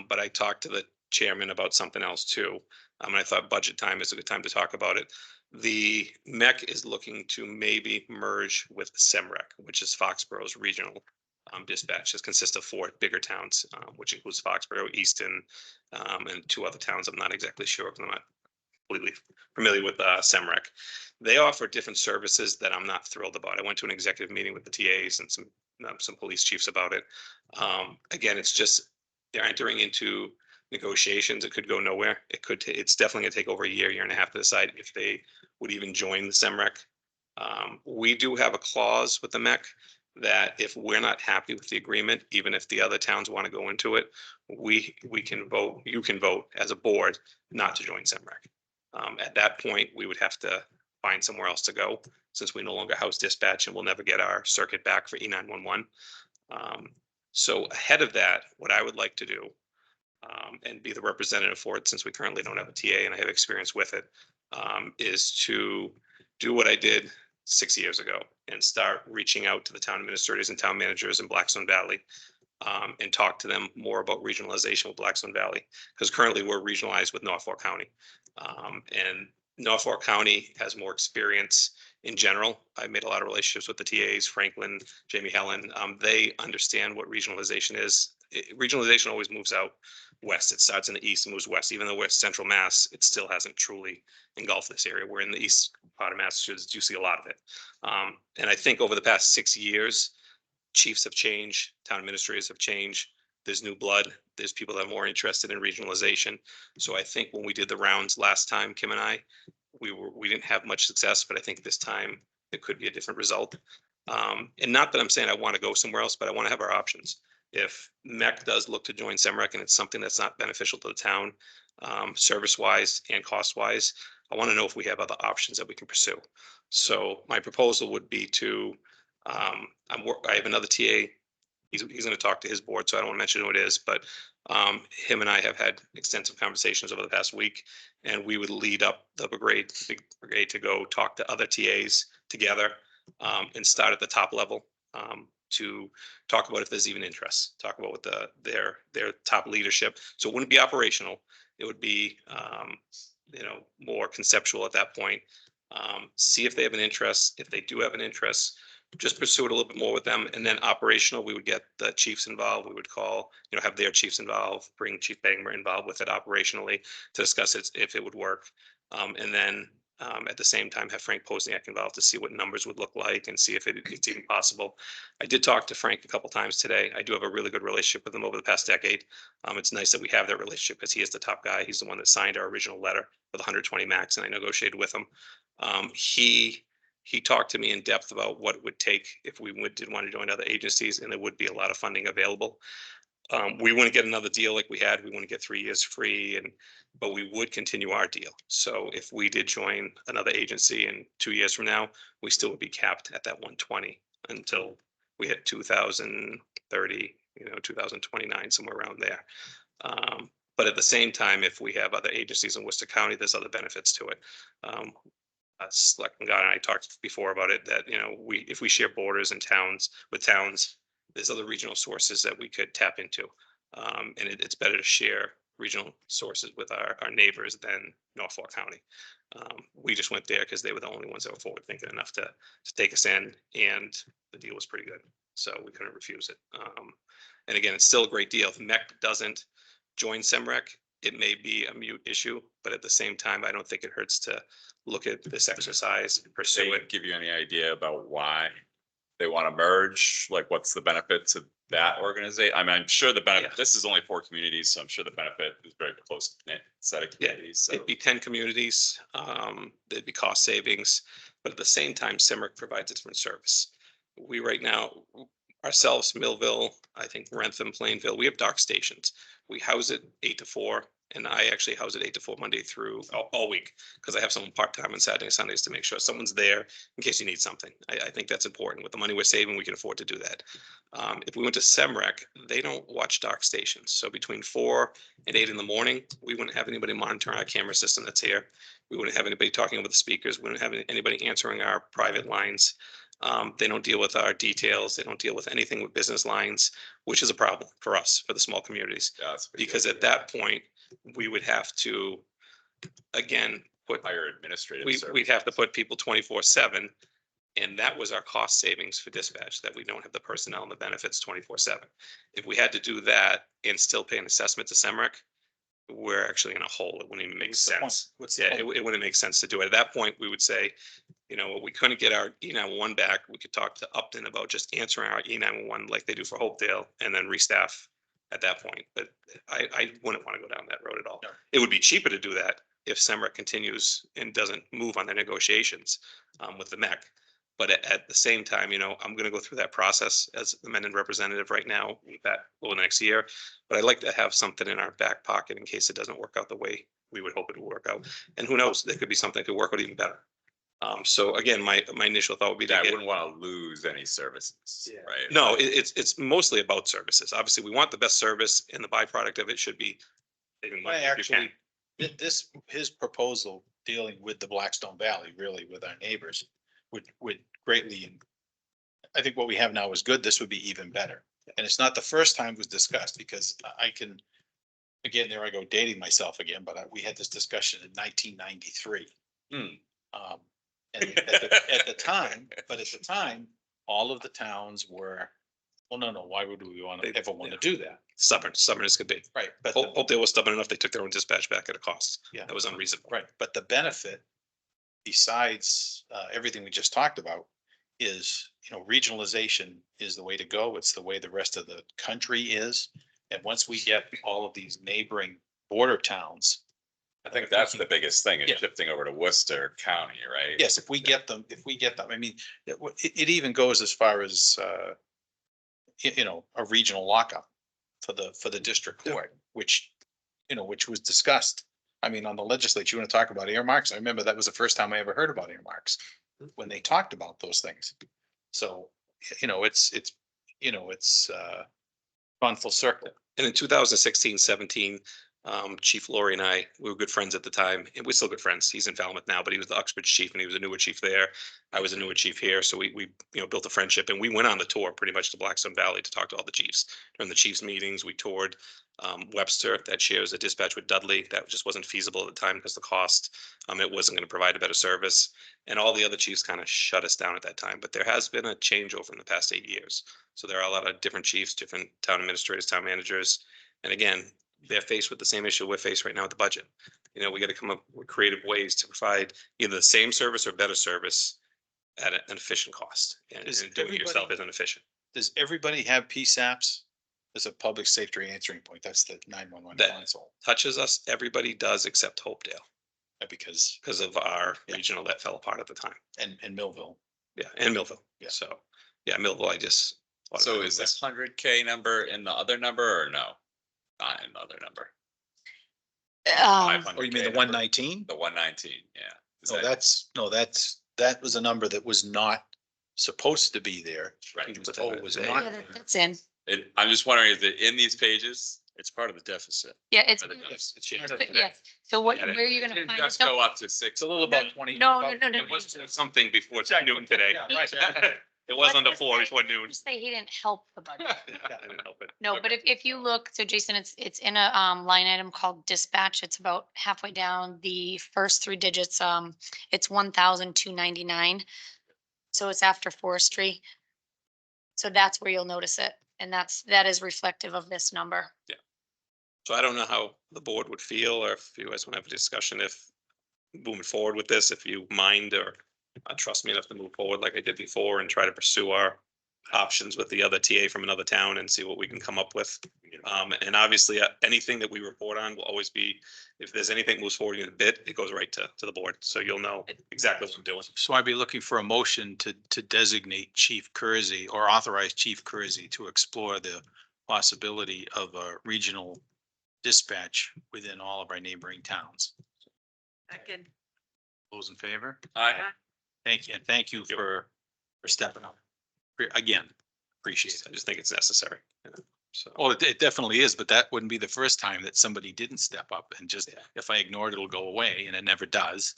but I talked to the chairman about something else too. And I thought budget time is a good time to talk about it. The MEC is looking to maybe merge with SEMREC, which is Foxborough's regional dispatch. It consists of 4 bigger towns, which includes Foxborough, Easton, and 2 other towns. I'm not exactly sure because I'm not completely familiar with SEMREC. They offer different services that I'm not thrilled about. I went to an executive meeting with the TAs and some police chiefs about it. Again, it's just they're entering into negotiations. It could go nowhere. It's definitely gonna take over a year and a half to decide if they would even join the SEMREC. We do have a clause with the MEC that if we're not happy with the agreement, even if the other towns want to go into it, we can vote, you can vote as a board not to join SEMREC. At that point, we would have to find somewhere else to go since we no longer house dispatch and we'll never get our circuit back for E911. So ahead of that, what I would like to do and be the representative for it, since we currently don't have a TA and I have experience with it, is to do what I did 6 years ago and start reaching out to the town administrators and town managers in Blackstone Valley and talk to them more about regionalization with Blackstone Valley, because currently we're regionalized with Norfolk County. And Norfolk County has more experience in general. I made a lot of relationships with the TAs, Franklin, Jamie Helen. They understand what regionalization is. Regionalization always moves out west. It starts in the east and moves west. Even though we're central Mass, it still hasn't truly engulfed this area. We're in the east part of Massachusetts. You see a lot of it. And I think over the past 6 years, chiefs have changed, town administrators have changed. There's new blood. There's people that are more interested in regionalization. So I think when we did the rounds last time, Kim and I, we didn't have much success, but I think this time it could be a different result. And not that I'm saying I want to go somewhere else, but I want to have our options. If MEC does look to join SEMREC and it's something that's not beneficial to the town, service-wise and cost-wise, I want to know if we have other options that we can pursue. So my proposal would be to, I have another TA. He's going to talk to his board, so I don't want to mention who it is, but him and I have had extensive conversations over the past week, and we would lead up the brigade to go talk to other TAs together and start at the top level to talk about if there's even interest, talk about what their top leadership. So it wouldn't be operational. It would be, more conceptual at that point. See if they have an interest. If they do have an interest, just pursue it a little bit more with them. And then operational, we would get the chiefs involved. We would call, have their chiefs involved, bring Chief Bangmer involved with it operationally to discuss it, if it would work. And then at the same time, have Frank Posniak involved to see what numbers would look like and see if it's even possible. I did talk to Frank a couple times today. I do have a really good relationship with him over the past decade. It's nice that we have that relationship because he is the top guy. He's the one that signed our original letter for the 120 max, and I negotiated with him. He talked to me in depth about what it would take if we did want to join other agencies, and there would be a lot of funding available. We wouldn't get another deal like we had. We wouldn't get 3 years free, but we would continue our deal. So if we did join another agency in 2 years from now, we still would be capped at that 120 until we hit 2030, 2029, somewhere around there. But at the same time, if we have other agencies in Worcester County, there's other benefits to it. Selectman God and I talked before about it, that, if we share borders and towns, there's other regional sources that we could tap into. And it's better to share regional sources with our neighbors than Norfolk County. We just went there because they were the only ones that were forward thinking enough to take us in, and the deal was pretty good. So we couldn't refuse it. And again, it's still a great deal. If MEC doesn't join SEMREC, it may be a mute issue, but at the same time, I don't think it hurts to look at this exercise and pursue They it. give you any idea about why they want to merge? Like, what's the benefit to that organization? I mean, I'm sure the benefit, Yeah. this is only 4 communities, so I'm sure the benefit is very close knit set of communities. So It'd be 10 communities. There'd be cost savings, but at the same time, SEMREC provides a different service. We right now, ourselves, Millville, I think Rentham, Plainville, we have dark stations. We house it 8 to 4, and I actually house it 8 to 4 Monday through all week, because I have someone part-time on Saturday and Sundays to make sure someone's there in case you need something. I think that's important. With the money we're saving, we can afford to do that. If we went to Semrec, they don't watch dark stations. So between 4 and 8 in the morning, we wouldn't have anybody monitoring our camera system that's here. We wouldn't have anybody talking over the speakers. We wouldn't have anybody answering our private lines. They don't deal with our details. They don't deal with anything with business lines, which is a problem for us, for the small communities. Yeah, that's a big Because deal. at that point, we would have to, again, put, Higher administrative we'd services. have to put people 24/7. And that was our cost savings for dispatch, that we don't have the personnel and the benefits 24/7. If we had to do that and still pay an assessment to Semrec, we're actually in a hole. It wouldn't even make sense. Yeah, it wouldn't make sense to do it. At that point, we would say, you know, we couldn't get our E911 back. We could talk to Upton about just answering our E911 like they do for Hopedale and then restaff at that point. But I wouldn't want to go down that road at all. No. It would be cheaper to do that if Semrec continues and doesn't move on their negotiations with the MEC. But at the same time, you know, I'm going to go through that process as the Mendon representative right now with that over the next year. But I'd like to have something in our back pocket in case it doesn't work out the way we would hope it would work out. And who knows, there could be something that could work out even better. So again, my initial thought would be Yeah, to I get, wouldn't want to lose any services, right? no, it's mostly about services. Obviously, we want the best service, and the byproduct of it should be saving money if you can. This, his proposal dealing with the Blackstone Valley, really with our neighbors, would greatly. I think what we have now is good. This would be even better. And it's not the first time it was discussed, because I can, again, there I go dating myself again, but we had this discussion in 1993. And at the time, all of the towns were, well, no, why would we ever want to do that? Stubborn as could be. Right, but Hopedale was stubborn enough, they took their own dispatch back at a cost. Yeah. That was unreasonable. right, but the benefit, besides everything we just talked about, is, you know, regionalization is the way to go. It's the way the rest of the country is. And once we get all of these neighboring border towns. I think that's the biggest thing, is Yeah. shifting over to Worcester County, right? Yes, if we get them, I mean, it even goes as far as, you know, a regional lockup for the district court, which, you know, which was discussed. I mean, on the legislature, you want to talk about earmarks? I remember that was the first time I ever heard about earmarks, when they talked about those things. So, you know, it's gone full circle. And in 2016-17, Chief Laurie and I, we were good friends at the time, and we're still good friends. He's in Falmouth now, but he was the Uxbridge chief and he was a newer chief there. I was a newer chief here. So we you know, built a friendship, and we went on the tour pretty much to Blackstone Valley to talk to all the chiefs. During the chiefs meetings, we toured Webster, that shares a dispatch with Dudley. That just wasn't feasible at the time because the cost, it wasn't going to provide a better service. And all the other chiefs kind of shut us down at that time. But there has been a changeover in the past 8 years. So there are a lot of different chiefs, different town administrators, town managers. And again, they're faced with the same issue we're faced right now with the budget. You know, we got to come up with creative ways to provide either the same service or better service at an efficient cost. And Is doing it yourself everybody- isn't efficient. Does everybody have PSAPs? As a public safety answering point, that's the 911 That- console, Touches us, everybody does except Hopedale because, of our Yeah. regional that fell apart at the time. and Millville. Yeah, and Millville. Yeah. So, yeah, Millville, I just. So is this 100K number in the other number or no? Not in the other number. 500K Or you mean the number. 119? The 119, yeah. Is No, that- that was a number that was not supposed to be there. Right. We were told was Yeah, not. Yeah, that's in. I'm just wondering, is it in these pages? It's part of the deficit. Yeah, it's, Or the- Yes. but yeah. So what, Yeah, where are you it gonna didn't find just yourself? go up to 6. It's a little about 20. No, about- no. It was something before noon today. Yeah, right. It was under Let's 4 say- before noon. Just say he didn't help the budget. I didn't help it. No, but if you look, so Jason, it's in a line item called dispatch. It's about halfway down. The first 3 digits, it's 1,299. So it's after forestry. So that's where you'll notice it. And that is reflective of this number. So I don't know how the board would feel, or if you guys want to have a discussion, if moving forward with this, if you mind or trust me enough to move forward like I did before and try to pursue our options with the other TA from another town and see what we can come up with. And obviously, anything that we report on will always be, if there's anything that moves forward in a bit, it goes right to the board. So you'll know exactly what I'm doing. So I'd be looking for a motion to designate Chief Kersey or authorize Chief Kersey to explore the possibility of a regional dispatch within all of our neighboring towns. Second. Those in favor? Aye. Thank you, and thank you for stepping up. Again, appreciate I it. just think it's necessary. So. Well, it definitely is, but that wouldn't be the first time that somebody didn't step up and just, if I ignore it, it'll go away, and it never does.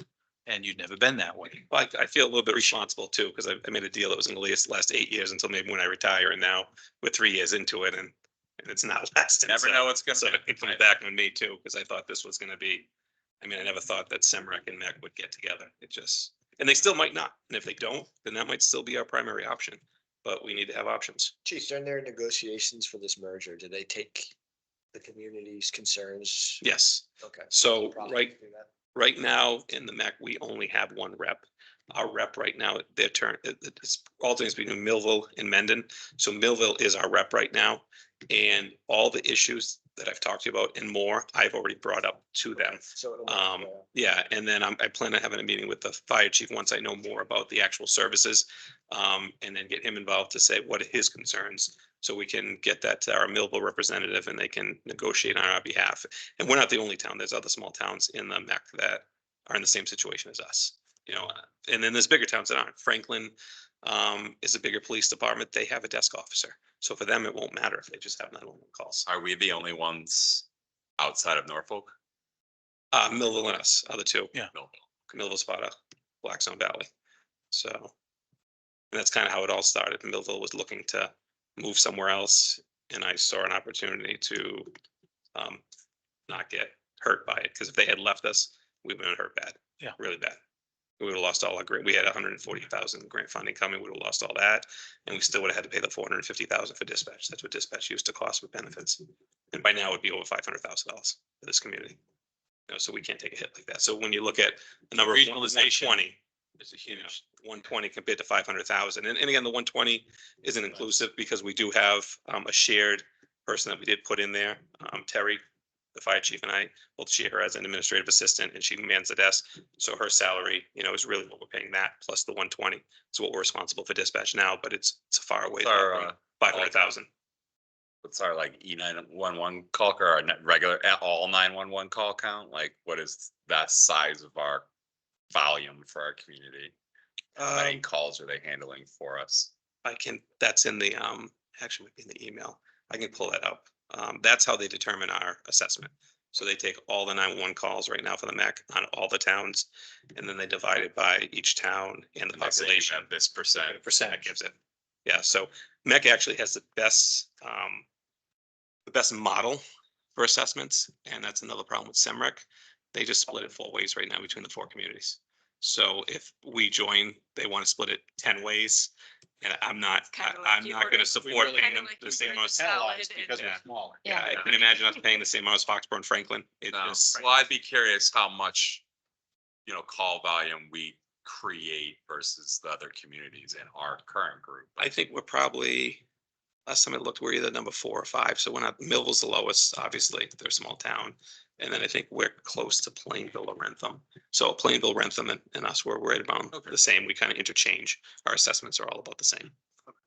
And you've never been that way. Well, I feel a little bit responsible too, because I made a deal that was going to last 8 years until maybe when I retire, and now we're 3 years into it, and it's not lasting. Never know what's gonna So happen. it comes back on me too, because I thought this was gonna be, I mean, I never thought that Semrec and MEC would get together. It just, and they still might not. And if they don't, then that might still be our primary option. But we need to have options. Chief, during their negotiations for this merger, did they take the community's concerns? Yes. Okay. So Process right through that? Right now in the MEC, we only have one rep. Our rep right now, their turn, it's alternates between Millville and Mendon. So Millville is our rep right now. And all the issues that I've talked to you about and more, I've already brought up to them. So it'll make, Yeah, and then I plan on having a meeting with the fire chief once I know more about the actual services. And then get him involved to say what are his concerns. So we can get that to our Millville representative and they can negotiate on our behalf. And we're not the only town. There's other small towns in the MEC that are in the same situation as us. You know, and then there's bigger towns that aren't. Franklin is a bigger police department. They have a desk officer. So for them, it won't matter if they just have 911 calls. Are we the only ones outside of Norfolk? Millville and us, other two. Yeah. Millville, Sparta, Blackstone Valley. So and that's kind of how it all started. Millville was looking to move somewhere else, and I saw an opportunity to not get hurt by it. Because if they had left us, we would have been hurt bad. Yeah. Really bad. We would have lost all our grant. We had 140,000 grant funding coming. We would have lost all that, and we still would have had to pay the 450,000 for dispatch. That's what dispatch used to cost with benefits. And by now it would be over $500,000 for this community. You know, so we can't take a hit like that. So when you look at the number of Regionalization. 120, it's a huge 120 compared to 500,000. And again, the 120 isn't inclusive because we do have a shared person that we did put in there, Terry, the fire chief, and I both share her as an administrative assistant, and she mans the desk. So her salary, you know, is really what we're paying that plus the 120. It's what we're responsible for dispatch now, but it's far away. What's our, 500,000. what's our like E911 call or our regular all 911 call count? Like what is that size of our volume for our community? How many calls are they handling for us? That's in the, actually in the email. I can pull that up. That's how they determine our assessment. So they take all the 911 calls right now for the MEC on all the towns, and then they divide it by each town and the And they say you population. have this percent. Percent gives it. Yeah, so MEC actually has the best model for assessments, and that's another problem with Semrec. They just split it 4 ways right now between the 4 communities. So if we join, they want to split it 10 ways. And I'm not going to support paying them the same amount. Penalized because we're Yeah. smaller. Yeah, I can imagine us paying the same amount as Foxborough and Franklin. It No. just, Well, I'd be curious how much, call volume we create versus the other communities in our current group. I think we're probably, last time I looked, we're either number 4 or 5. So we're not, Millville's the lowest, obviously. They're a small town. And then I think we're close to Plainville or Rentham. So Plainville, Rentham and us, we're right about the same. We kind of interchange. Our assessments are all about the same.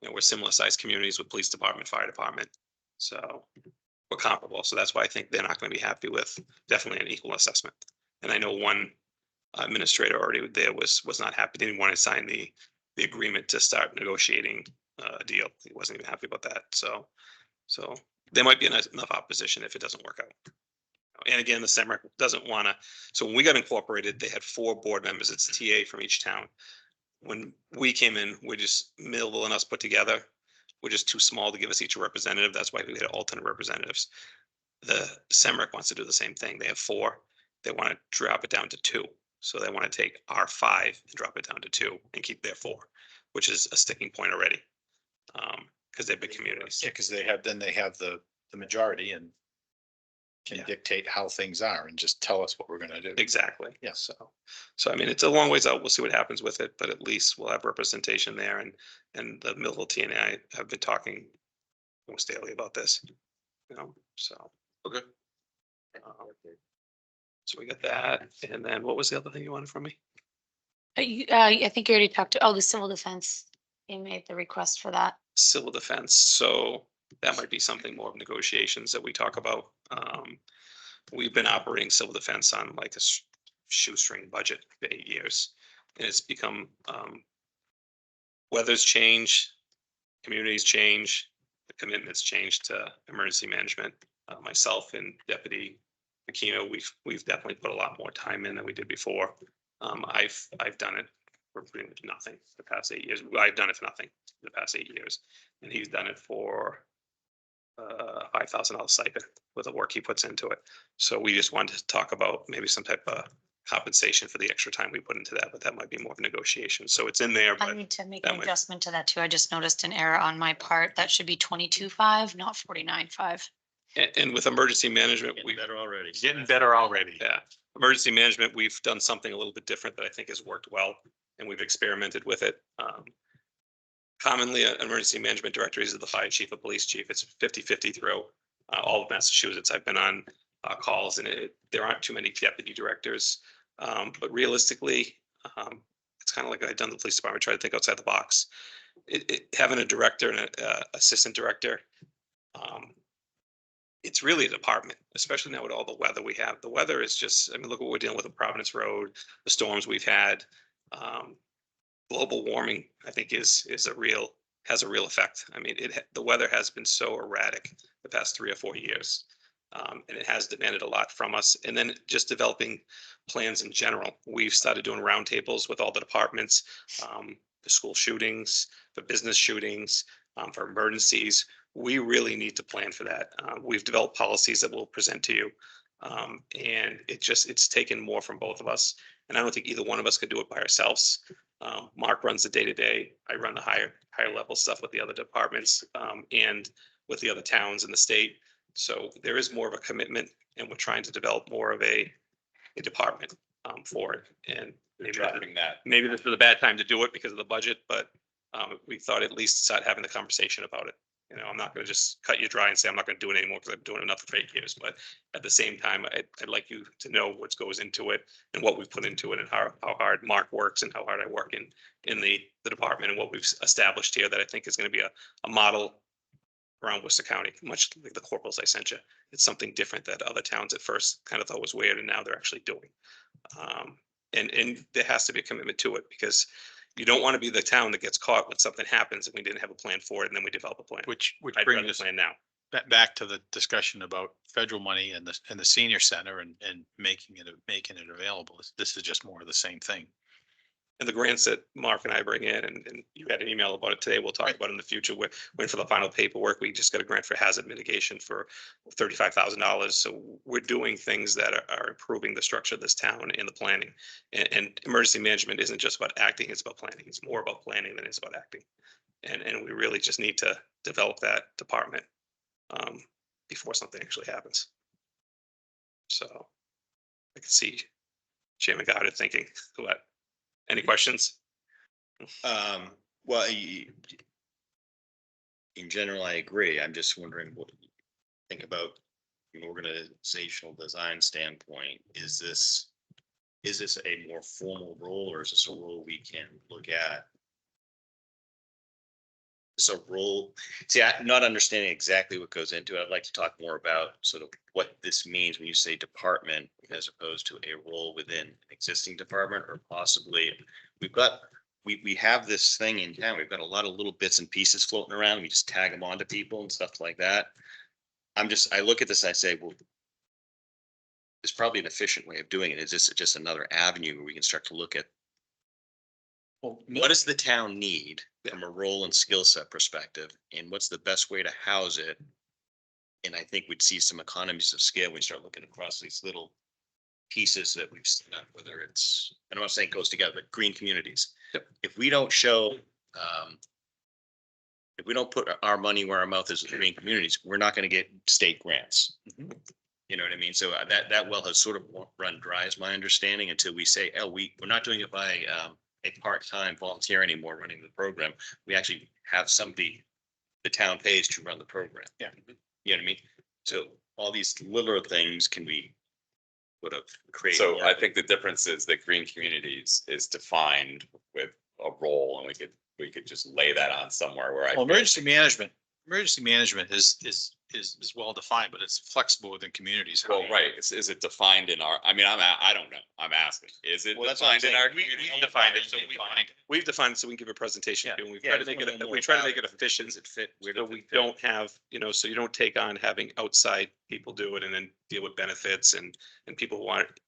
You know, we're similar sized communities with police department, fire department. So we're comparable. So that's why I think they're not going to be happy with definitely an equal assessment. And I know one administrator already there was not happy. Didn't want to sign the agreement to start negotiating a deal. He wasn't even happy about that. So there might be enough opposition if it doesn't work out. And again, the Semrec doesn't want to, so when we got incorporated, they had 4 board members. It's TA from each town. When we came in, we're just Millville and us put together. We're just too small to give us each a representative. That's why we had alternate representatives. The Semrec wants to do the same thing. They have 4. They want to drop it down to 2. So they want to take our 5 and drop it down to 2 and keep their 4, which is a sticking point already. Because they're big communities. Yeah, because they have the majority and can Yeah. dictate how things are and just tell us what we're gonna do. Exactly. Yeah. So I mean, it's a long ways out. We'll see what happens with it, but at least we'll have representation there and the Millville TNI have been talking almost daily about this, so. Okay. So we got that. And then what was the other thing you wanted from me? I think you already talked to, the civil defense. You made the request for that. Civil defense. So that might be something more of negotiations that we talk about. We've been operating civil defense on like a shoestring budget for 8 years. And it's become, weathers change, communities change, the commitments change to emergency management. Myself and Deputy Aquino, we've definitely put a lot more time in than we did before. I've done it for pretty much nothing the past 8 years. I've done it for nothing the past 8 years, and he's done it for $5,000 stipend with the work he puts into it. So we just wanted to talk about maybe some type of compensation for the extra time we put into that, but that might be more of a negotiation. So it's in there, I but need to make that an might- adjustment to that too. I just noticed an error on my part. That should be 22.5, not 49.5. and with emergency management, Getting we better already. Getting better already. yeah, emergency management, we've done something a little bit different that I think has worked well, and we've experimented with it. Commonly, an emergency management director is the fire chief, a police chief. It's 50-50 through all of Massachusetts. I've been on calls, and there aren't too many deputy directors. But realistically, it's kind of like I've done the police department, try to think outside the box. Having a director and an assistant director, it's really a department, especially now with all the weather we have. The weather is just, I mean, look what we're dealing with on Providence Road, the storms we've had. Global warming, I think, has a real effect. I mean, the weather has been so erratic the past 3 or 4 years. And it has demanded a lot from us. And then just developing plans in general. We've started doing roundtables with all the departments, the school shootings, the business shootings, for emergencies. We really need to plan for that. We've developed policies that we'll present to you. And it's taken more from both of us. And I don't think either one of us could do it by ourselves. Mark runs the day-to-day. I run the higher level stuff with the other departments, and with the other towns in the state. So there is more of a commitment, and we're trying to develop more of a department for it. And maybe this is a bad time to do it because of the budget, but we thought at least start having the conversation about it. I'm not going to just cut you dry and say I'm not going to do it anymore because I've been doing it enough for 8 years. But at the same time, I'd like you to know what goes into it and what we've put into it and how hard Mark works and how hard I work in the department and what we've established here that I think is going to be a model around Worcester County, much like the corporals I sent you. It's something different that other towns at first kind of thought was weird and now they're actually doing. And there has to be a commitment to it because you don't want to be the town that gets caught when something happens and we didn't have a plan for it and then we develop a plan. Which I'd brings rather us plan now. back to the discussion about federal money and the senior center and making it available. This is just more of the same thing. And the grants that Mark and I bring in, and you had an email about it today, we'll talk about it in the future. We're waiting for the final paperwork. We just got a grant for hazard mitigation for $35,000. So we're doing things that are improving the structure of this town and the planning. And emergency management isn't just about acting, it's about planning. It's more about planning than it's about acting. And we really just need to develop that department before something actually happens. So I can see Chairman Goddard thinking, what? Any questions? Well, in general, I agree. I'm just wondering what you think about from an organizational design standpoint. Is this a more formal role or is this a role we can look at? It's a role. See, I'm not understanding exactly what goes into it. I'd like to talk more about sort of what this means when you say department as opposed to a role within an existing department, or possibly we have this thing in town. We've got a lot of little bits and pieces floating around. We just tag them onto people and stuff like that. I look at this, I say, well, there's probably an efficient way of doing it. Is this just another avenue where we can start to look at what does the town need from a role and skill set perspective, and what's the best way to house it? And I think we'd see some economies of scale when we start looking across these little pieces that we've seen, whether it's, and I'm not saying it goes together, but green communities. Yep. If we don't show, if we don't put our money where our mouth is with green communities, we're not going to get state grants. You know what I mean? So that well has sort of run dry is my understanding until we say, oh, we're not doing it by a part-time volunteer anymore running the program. We actually have somebody the town pays to run the program. Yeah. You know what I mean? So all these little things can be would have created. So I think the difference is that green communities is defined with a role, and we could just lay that on somewhere where I. Well, emergency management is well defined, but it's flexible within communities. Well, right, is it defined in our, I mean, I don't know, I'm asking, is it Well, that's what I'm defined in our saying. community? We've defined it, so we've defined it so we can give a presentation Yeah. to, and we Yeah, try to just make wanna it, know more we try to about make it efficient. Does it fit? Where So does it we fit? don't have, so you don't take on having outside people do it and then deal with benefits and people who want it.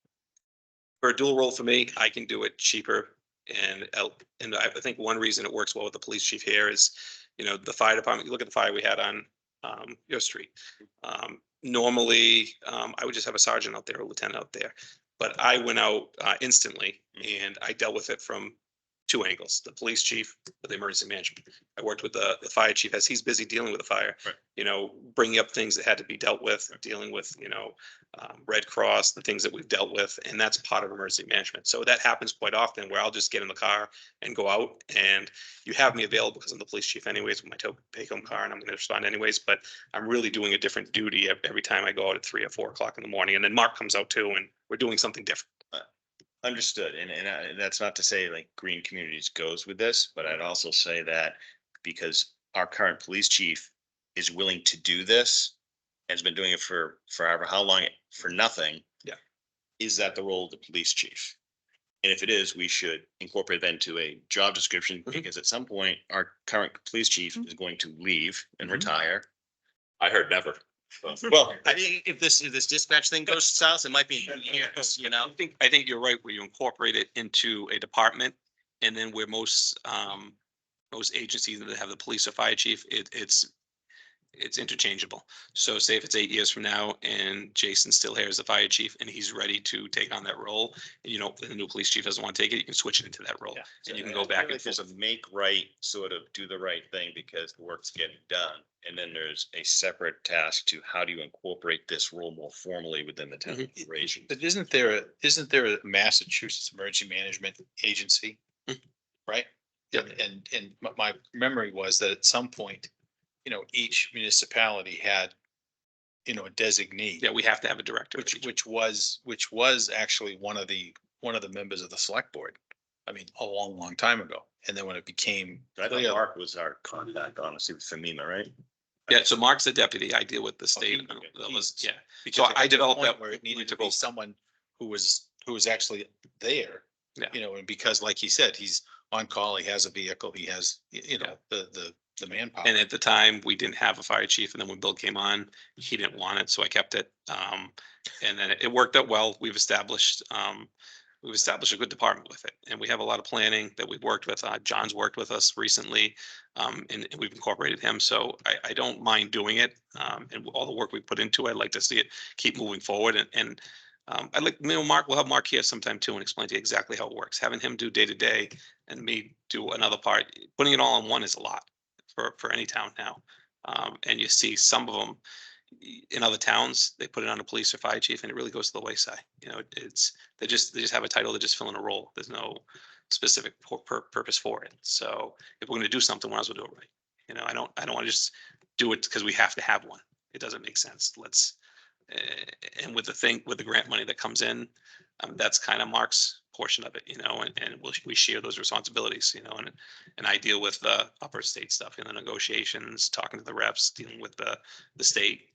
For a dual role for me, I can do it cheaper and I think one reason it works well with the police chief here is, the fire department, you look at the fire we had on your street. Normally, I would just have a sergeant out there, a lieutenant out there, but I went out instantly and I dealt with it from two angles, the police chief with the emergency management. I worked with the fire chief as he's busy dealing with the fire, Right. Bringing up things that had to be dealt with, dealing with, Red Cross, the things that we've dealt with, and that's part of emergency management. So that happens quite often where I'll just get in the car and go out and you have me available because I'm the police chief anyways with my take home car and I'm going to respond anyways, but I'm really doing a different duty every time I go out at 3 or 4 o'clock in the morning. And then Mark comes out too, and we're doing something different. Understood. And that's not to say like green communities goes with this, but I'd also say that because our current police chief is willing to do this, has been doing it for forever, how long, for nothing. Yeah. Is that the role of the police chief? And if it is, we should incorporate that into a job description because at some point our current police chief is going to leave and retire. I heard never. Well, I mean, if this dispatch thing goes south, it might be years, I think you're right where you incorporate it into a department and then where most agencies that have the police or fire chief, it's interchangeable. So say if it's 8 years from now and Jason's still here as the fire chief and he's ready to take on that role, and the new police chief doesn't want to take it, you can switch it into that role. Yeah. And you can go back and There's forth. a make right, sort of do the right thing because the work's getting done. And then there's a separate task to how do you incorporate this role more formally within the town operations. But isn't there a Massachusetts Emergency Management Agency? Right? Yep. And my memory was that at some point, each municipality had, a designee. Yeah, we have to have a director. Which was actually one of the members of the select board. I mean, a long time ago. And then when it became I clear, thought Mark was our contact, honestly, with FEMA, right? Yeah, so Mark's the deputy. I deal with the state. he- That was, yeah. because So it got I to the developed point that. where it we needed to took be over. someone who was actually there. Yeah. And because like he said, he's on call, he has a vehicle, he has, the manpower. And at the time, we didn't have a fire chief. And then when Bill came on, he didn't want it, so I kept it. And then it worked out well. We've established a good department with it. And we have a lot of planning that we've worked with. John's worked with us recently. And we've incorporated him. So I don't mind doing it. And all the work we put into it, I'd like to see it keep moving forward. And I'd like, Mark, we'll have Mark here sometime too and explain to you exactly how it works. Having him do day to day and me do another part, putting it all in one is a lot for any town now. And you see some of them in other towns, they put it on a police or fire chief and it really goes to the wayside. They just have a title, they're just filling a role. There's no specific purpose for it. So if we're going to do something, we might as well do it right. I don't want to just do it because we have to have one. It doesn't make sense. And with the grant money that comes in, that's kind of Mark's portion of it, and we share those responsibilities, and I deal with the upper state stuff, the negotiations, talking to the reps, dealing with the state,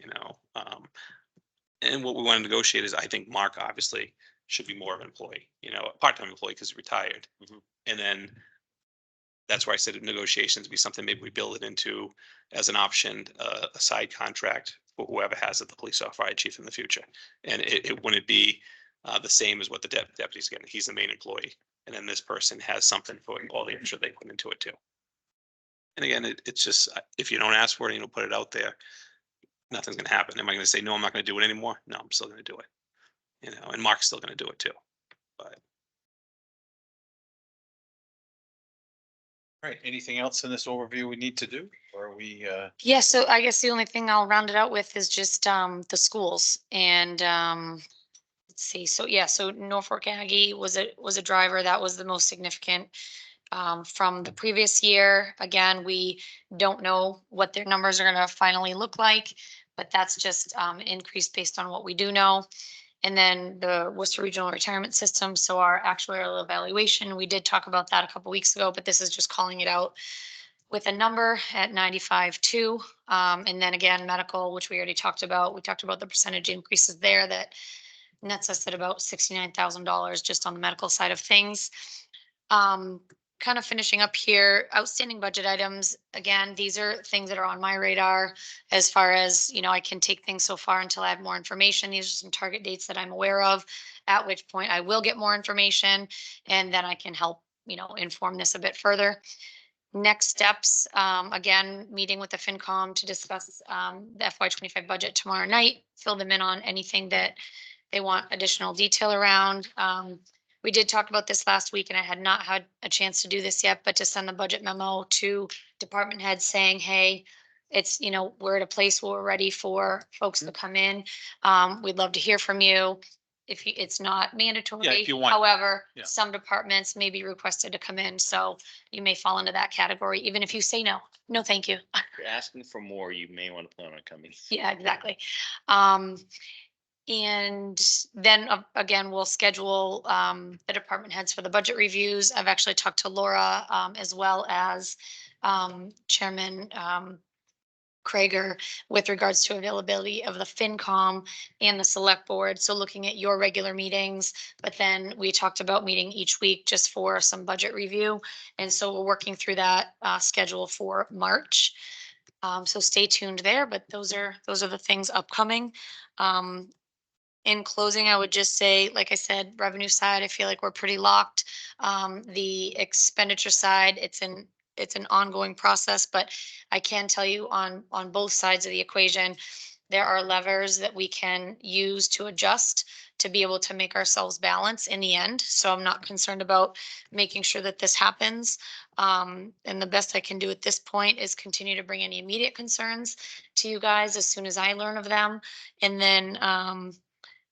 and what we want to negotiate is, I think Mark obviously should be more of an employee, a part-time employee because he's retired. And then that's why I said negotiations be something maybe we build it into as an option, a side contract for whoever has it, the police or fire chief in the future. And it wouldn't be the same as what the deputy's getting. He's the main employee. And then this person has something for all the extra they put into it too. And again, it's just, if you don't ask for it, and you don't put it out there, nothing's going to happen. Am I going to say, no, I'm not going to do it anymore? No, I'm still going to do it. And Mark's still going to do it too. But Right, anything else in this overview we need to do? Or are we we, Yeah, so I guess the only thing I'll round it out with is just the schools and let's see, so yeah, so Norfolk Aggie was a driver. That was the most significant from the previous year. Again, we don't know what their numbers are gonna finally look like, but that's just increase based on what we do know. And then the Worcester Regional Retirement System, so our actuarial evaluation, we did talk about that a couple weeks ago, but this is just calling it out with a number at 95.2. And then again, medical, which we already talked about. We talked about the percentage increases there that nets us at about $69,000 just on the medical side of things. Kind of finishing up here, outstanding budget items. Again, these are things that are on my radar as far as, you know, I can take things so far until I have more information. These are some target dates that I'm aware of, at which point I will get more information and then I can help, you know, inform this a bit further. Next steps, again, meeting with the FinCom to discuss the FY25 budget tomorrow night, fill them in on anything that they want additional detail around. We did talk about this last week and I had not had a chance to do this yet, but to send the budget memo to department heads saying, hey, it's, you know, we're at a place where we're ready for folks to come in. We'd love to hear from you. If you, it's not mandatory. if you want. However, Yeah. some departments may be requested to come in, so you may fall into that category, even if you say no. No, thank you. If you're asking for more, you may want to plan on coming. Yeah, exactly. And then again, we'll schedule the department heads for the budget reviews. I've actually talked to Laura as well as Chairman Krager with regards to availability of the FinCom and the select board. So looking at your regular meetings, but then we talked about meeting each week just for some budget review. And so we're working through that schedule for March. So stay tuned there, but those are the things upcoming. In closing, I would just say, like I said, revenue side, I feel like we're pretty locked. The expenditure side, it's an ongoing process, but I can tell you on both sides of the equation, there are levers that we can use to adjust to be able to make ourselves balance in the end. So I'm not concerned about making sure that this happens. And the best I can do at this point is continue to bring any immediate concerns to you guys as soon as I learn of them. And then,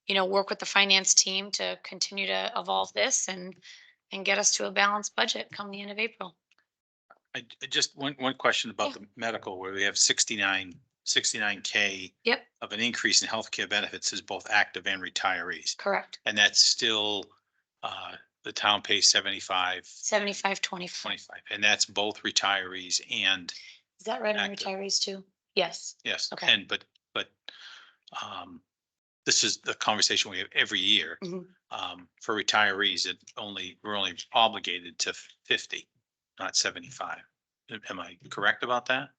you know, work with the finance team to continue to evolve this and get us to a balanced budget come the end of April. I just one question about Yeah. the medical, where we have 69K Yep, of an increase in healthcare benefits is both active and retirees. correct. And that's still, the town pays 75, 75-25. 25, and that's both retirees and, Is that right on active. retirees too? Yes. yes, Okay. and, but, this is the conversation we have every year. Mhm. For retirees, we're only obligated to 50, not 75. Am I correct about that?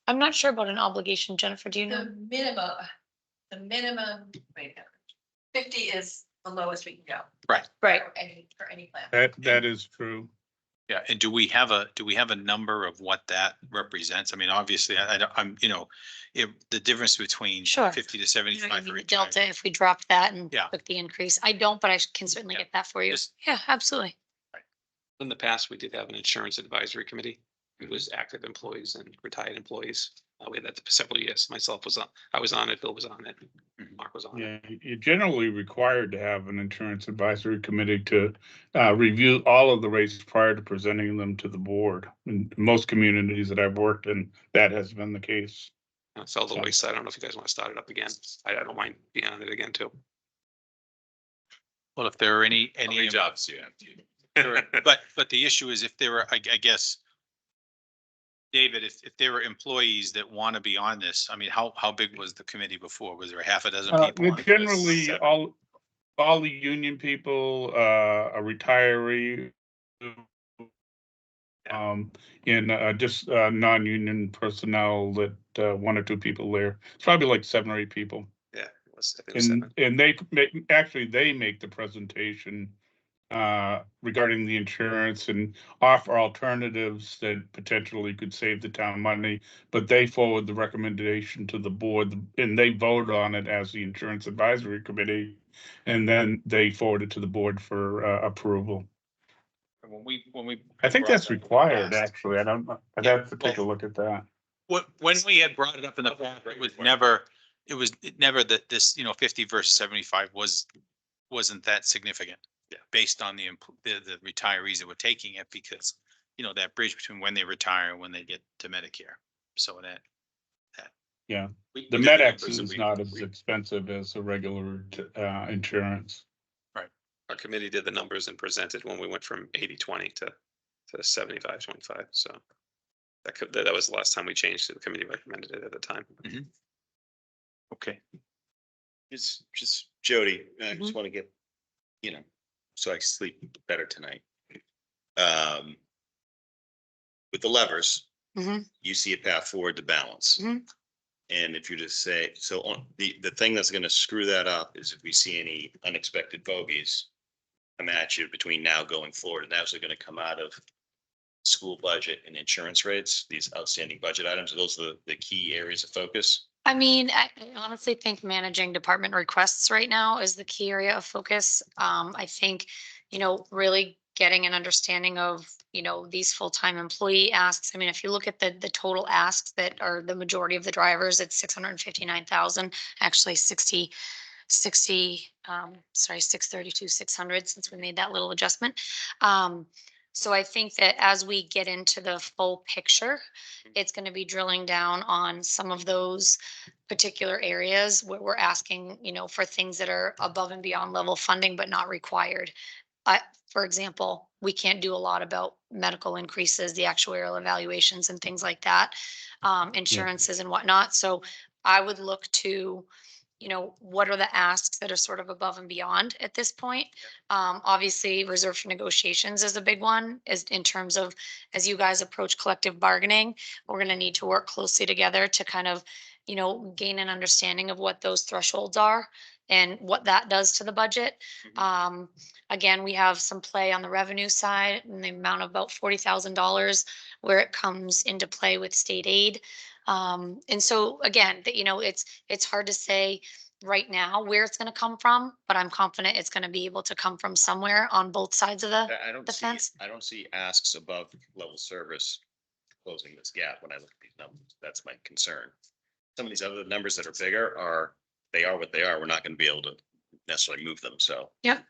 I'm not sure about an obligation, Jennifer, do you know? The minimum, wait, 50 is the lowest we can go. Right. Right. For any plan. That is true. Yeah, and do we have a number of what that represents? I mean, obviously, I'm, you know, if the difference between Sure. 50 to You know, 75 you for mean the delta retirees. if we dropped that and Yeah. took the increase. I don't, but I can certainly Yeah. get that for you. Just- Yeah, absolutely. In the past, we did have an insurance advisory committee. It was active employees and retired employees. We had that for several years. I was on it, Bill was on it, Mark was on it. Yeah, you're generally required to have an insurance advisory committee to review all of the rates prior to presenting them to the board. In most communities that I've worked in, that has been the case. And it fell to the wayside. I don't know if you guys want to start it up again. I don't mind being on it again too. Well, if there are any, How many jobs do you have? but the issue is if there were, I guess, David, if there were employees that want to be on this, I mean, how big was the committee before? Was there a half a dozen people? on it? Generally, Seven. all the union people, a retiree, and just non-union personnel that one or two people there. It's probably like 7 or 8 people. Yeah, it was, I think it was And 7. they make the presentation regarding the insurance and offer alternatives that potentially could save the town money, but they forward the recommendation to the board and they vote on it as the insurance advisory committee. And then they forward it to the board for approval. When we. I think that's required, actually. I don't know. I'd Yeah, have to take a look at that. when we had brought it up in the past, it was never that this, 50 versus 75 wasn't that significant. Yeah. Based on the retirees that were taking it because, that bridge between when they retire and when they get to Medicare. So that. Yeah, We the did MedX numbers and is we- not as we- expensive as a regular insurance. Our committee did the numbers and presented when we went from 80-20 to 75-25. So that was the last time we changed it. The committee recommended it at the time. Okay. Just Jody, I just want to get, so I sleep better tonight. With the levers, Mhm. you see a path forward to balance. Mhm. And if you just say, so on the thing that's gonna screw that up is if we see any unexpected bogeys come at you between now going forward, and those are gonna come out of school budget and insurance rates, these outstanding budget items, those are the key areas of focus. I mean, I honestly think managing department requests right now is the key area of focus. I think, really getting an understanding of, these full-time employee asks. I mean, if you look at the total asks that are the majority of the drivers, it's 659,000, actually 60, sorry, 632, 600 since we made that little adjustment. So I think that as we get into the full picture, it's going to be drilling down on some of those particular areas where we're asking, for things that are above and beyond level funding, but not required. For example, we can't do a lot about medical increases, the actuarial evaluations and things like that, insurances and whatnot. So I would look to, what are the asks that are sort of above and beyond at this point? Obviously, reserve for negotiations is a big one, is in terms of as you guys approach collective bargaining, we're going to need to work closely together to kind of, gain an understanding of what those thresholds are and what that does to the budget. Again, we have some play on the revenue side in the amount of about $40,000 where it comes into play with state aid. And so again, it's hard to say right now where it's going to come from, but I'm confident it's going to be able to come from somewhere on both sides of the I fence. I don't see asks above level service closing this gap when I look at these numbers. That's my concern. Some of these other numbers that are bigger they are what they are. We're not going to be able to necessarily move them. So. Yep.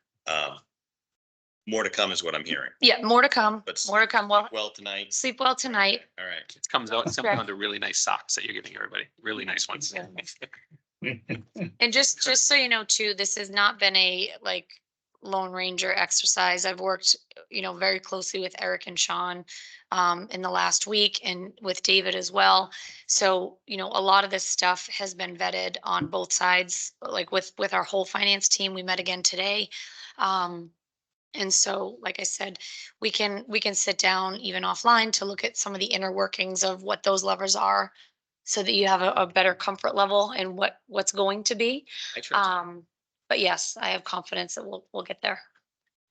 More to come is what I'm hearing. Yeah, more to come. But More to come. well tonight. Sleep well tonight. All right. It comes out, Correct. down to really nice socks that you're giving everybody. Really nice ones. Yeah. And just so you know too, this has not been a Lone Ranger exercise. I've worked, very closely with Eric and Sean in the last week and with David as well. So, a lot of this stuff has been vetted on both sides, like with our whole finance team. We met again today. And so, like I said, we can sit down even offline to look at some of the inner workings of what those levers are so that you have a better comfort level in what's going to be. But yes, I have confidence that we'll get there.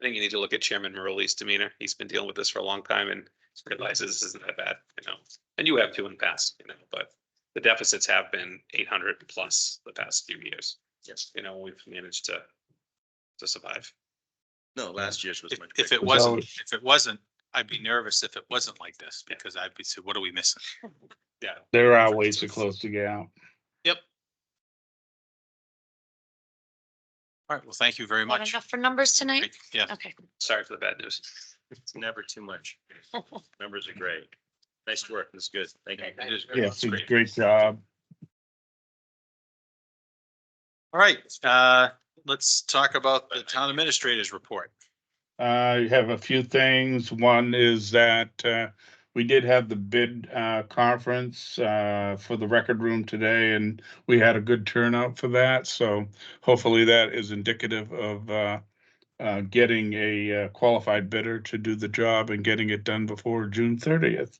I think you need to look at Chairman Maroli's demeanor. He's been dealing with this for a long time and realizes this isn't that bad, and you have too in the past, but the deficits have been 800 plus the past few years. Yes. We've managed to survive. No, last year's was much. If quicker. it wasn't, I'd be nervous if it wasn't like this because I'd be saying, what are we missing? Yeah. There are ways to close the gap. Yep. All right. Well, thank you very Not much. enough for numbers tonight? Great. Yeah. Okay. Sorry for the bad news. It's never too much. Numbers are great. Nice work. This is good. Thank you. It is Yes, great. great job. All right. Let's talk about the town administrator's report. I have a few things. One is that we did have the bid conference for the record room today, and we had a good turnout for that. So hopefully that is indicative of getting a qualified bidder to do the job and getting it done before June 30th.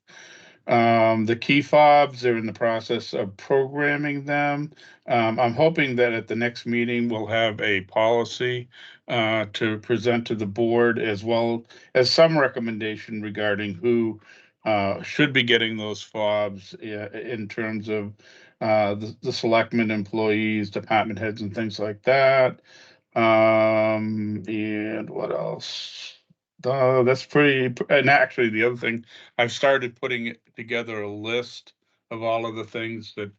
The key fobs, they're in the process of programming them. I'm hoping that at the next meeting, we'll have a policy to present to the board as well as some recommendation regarding who should be getting those fobs in terms of the selectmen, employees, department heads and things like that. And what else? That's pretty, and actually the other thing, I've started putting together a list of all of the things that,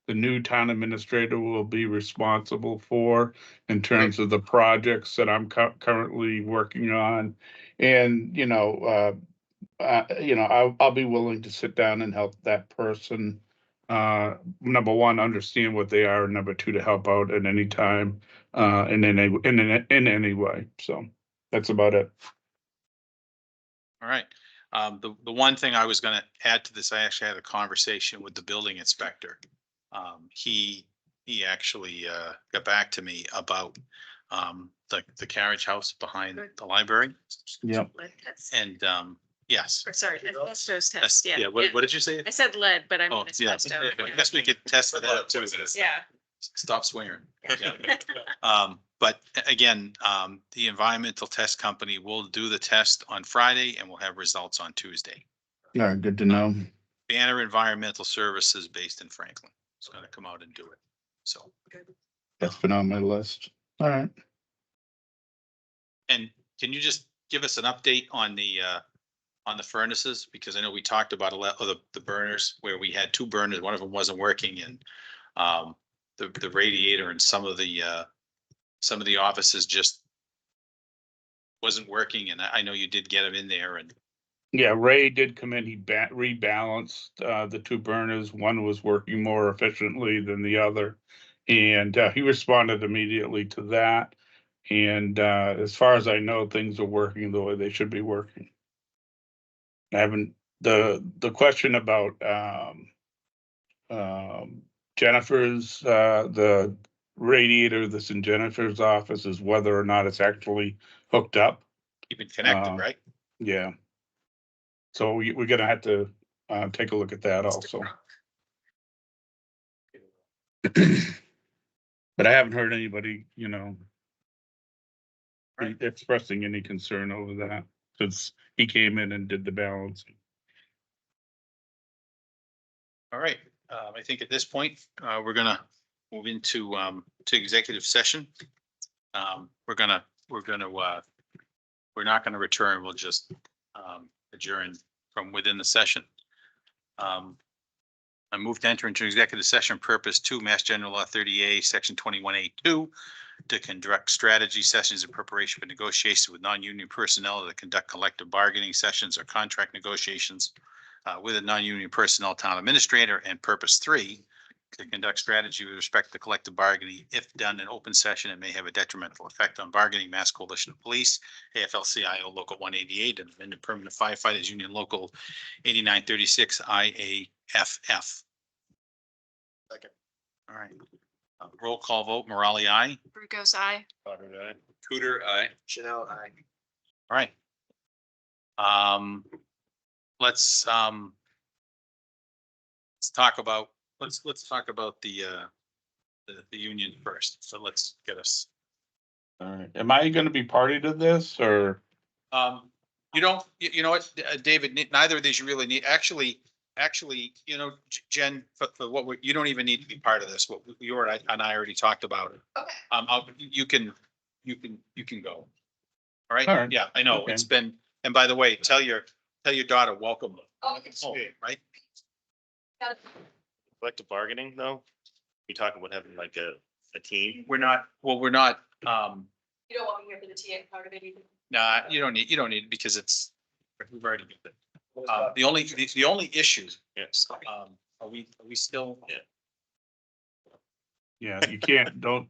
the new town administrator will be responsible for in terms of the projects that I'm currently working on. And, I'll be willing to sit down and help that person. Number one, understand what they are, and number two, to help out at any time, in any way. So that's about it. All right. The one thing I was gonna add to this, I actually had a conversation with the building inspector. He actually, got back to me about, the carriage house behind the library. Yep. Lead test. And, yes. Or sorry, asbestos That's- test, yeah. What did you say? I said lead, but I mean Oh, yeah. asbestos. I guess we could test for that too. Yeah. Stop swearing. Yeah. But again, the environmental test company will do the test on Friday and we'll have results on Tuesday. All right, good to know. Banner Environmental Services based in Franklin. It's gonna come out and do it. So, That's been on my list. All right. and can you just give us an update on the furnaces? Because I know we talked about a lot of the burners where we had two burners, one of them wasn't working, and the radiator and some of the offices just wasn't working, and I know you did get them in there, and Yeah, Ray did come in, he rebalanced, the two burners. One was working more efficiently than the other. And, he responded immediately to that. And, as far as I know, things are working the way they should be working. I haven't, the question about, Jennifer's, the radiator that's in Jennifer's office is whether or not it's actually hooked up. keep it connected, right? Yeah. So we're gonna have to, take a look at that also. But I haven't heard anybody, Right. expressing any concern over that, since he came in and did the balancing. All right, I think at this point, we're gonna move into, to executive session. We're not gonna return, we'll just, adjourn from within the session. I move to enter into executive session purpose 2, Mass General Law 30A, Section 21A2, to conduct strategy sessions in preparation for negotiations with non-union personnel, to conduct collective bargaining sessions or contract negotiations with a non-union personnel town administrator, and purpose 3, to conduct strategy with respect to collective bargaining. If done in open session, it may have a detrimental effect on bargaining. Mass Coalition of Police, AFL-CIO Local 188, and Amended Permanent Firefighters Union Local 8936 IAFF. Second. All right. Roll call vote. Morale, aye. Brugos, aye. Cooter, aye. Chanel, I. All right. Let's talk about, let's talk about the union first. So let's get us. All right, am I gonna be party to this, or? You don't, you know what, David, neither of these you really need, actually, Jen, for what you don't even need to be part of this. What you and I already talked about it. Okay. You can go. All right? All right. Yeah, I know. Okay. It's been, and by the way, tell your daughter, welcome. Oh, home, right? Collective bargaining, though? You talking about having like a team? We're not, You don't want me here for the TA part of it either. nah, you don't need it because we've already got it. The only issue, Yes. are we still? Yeah, you can't, don't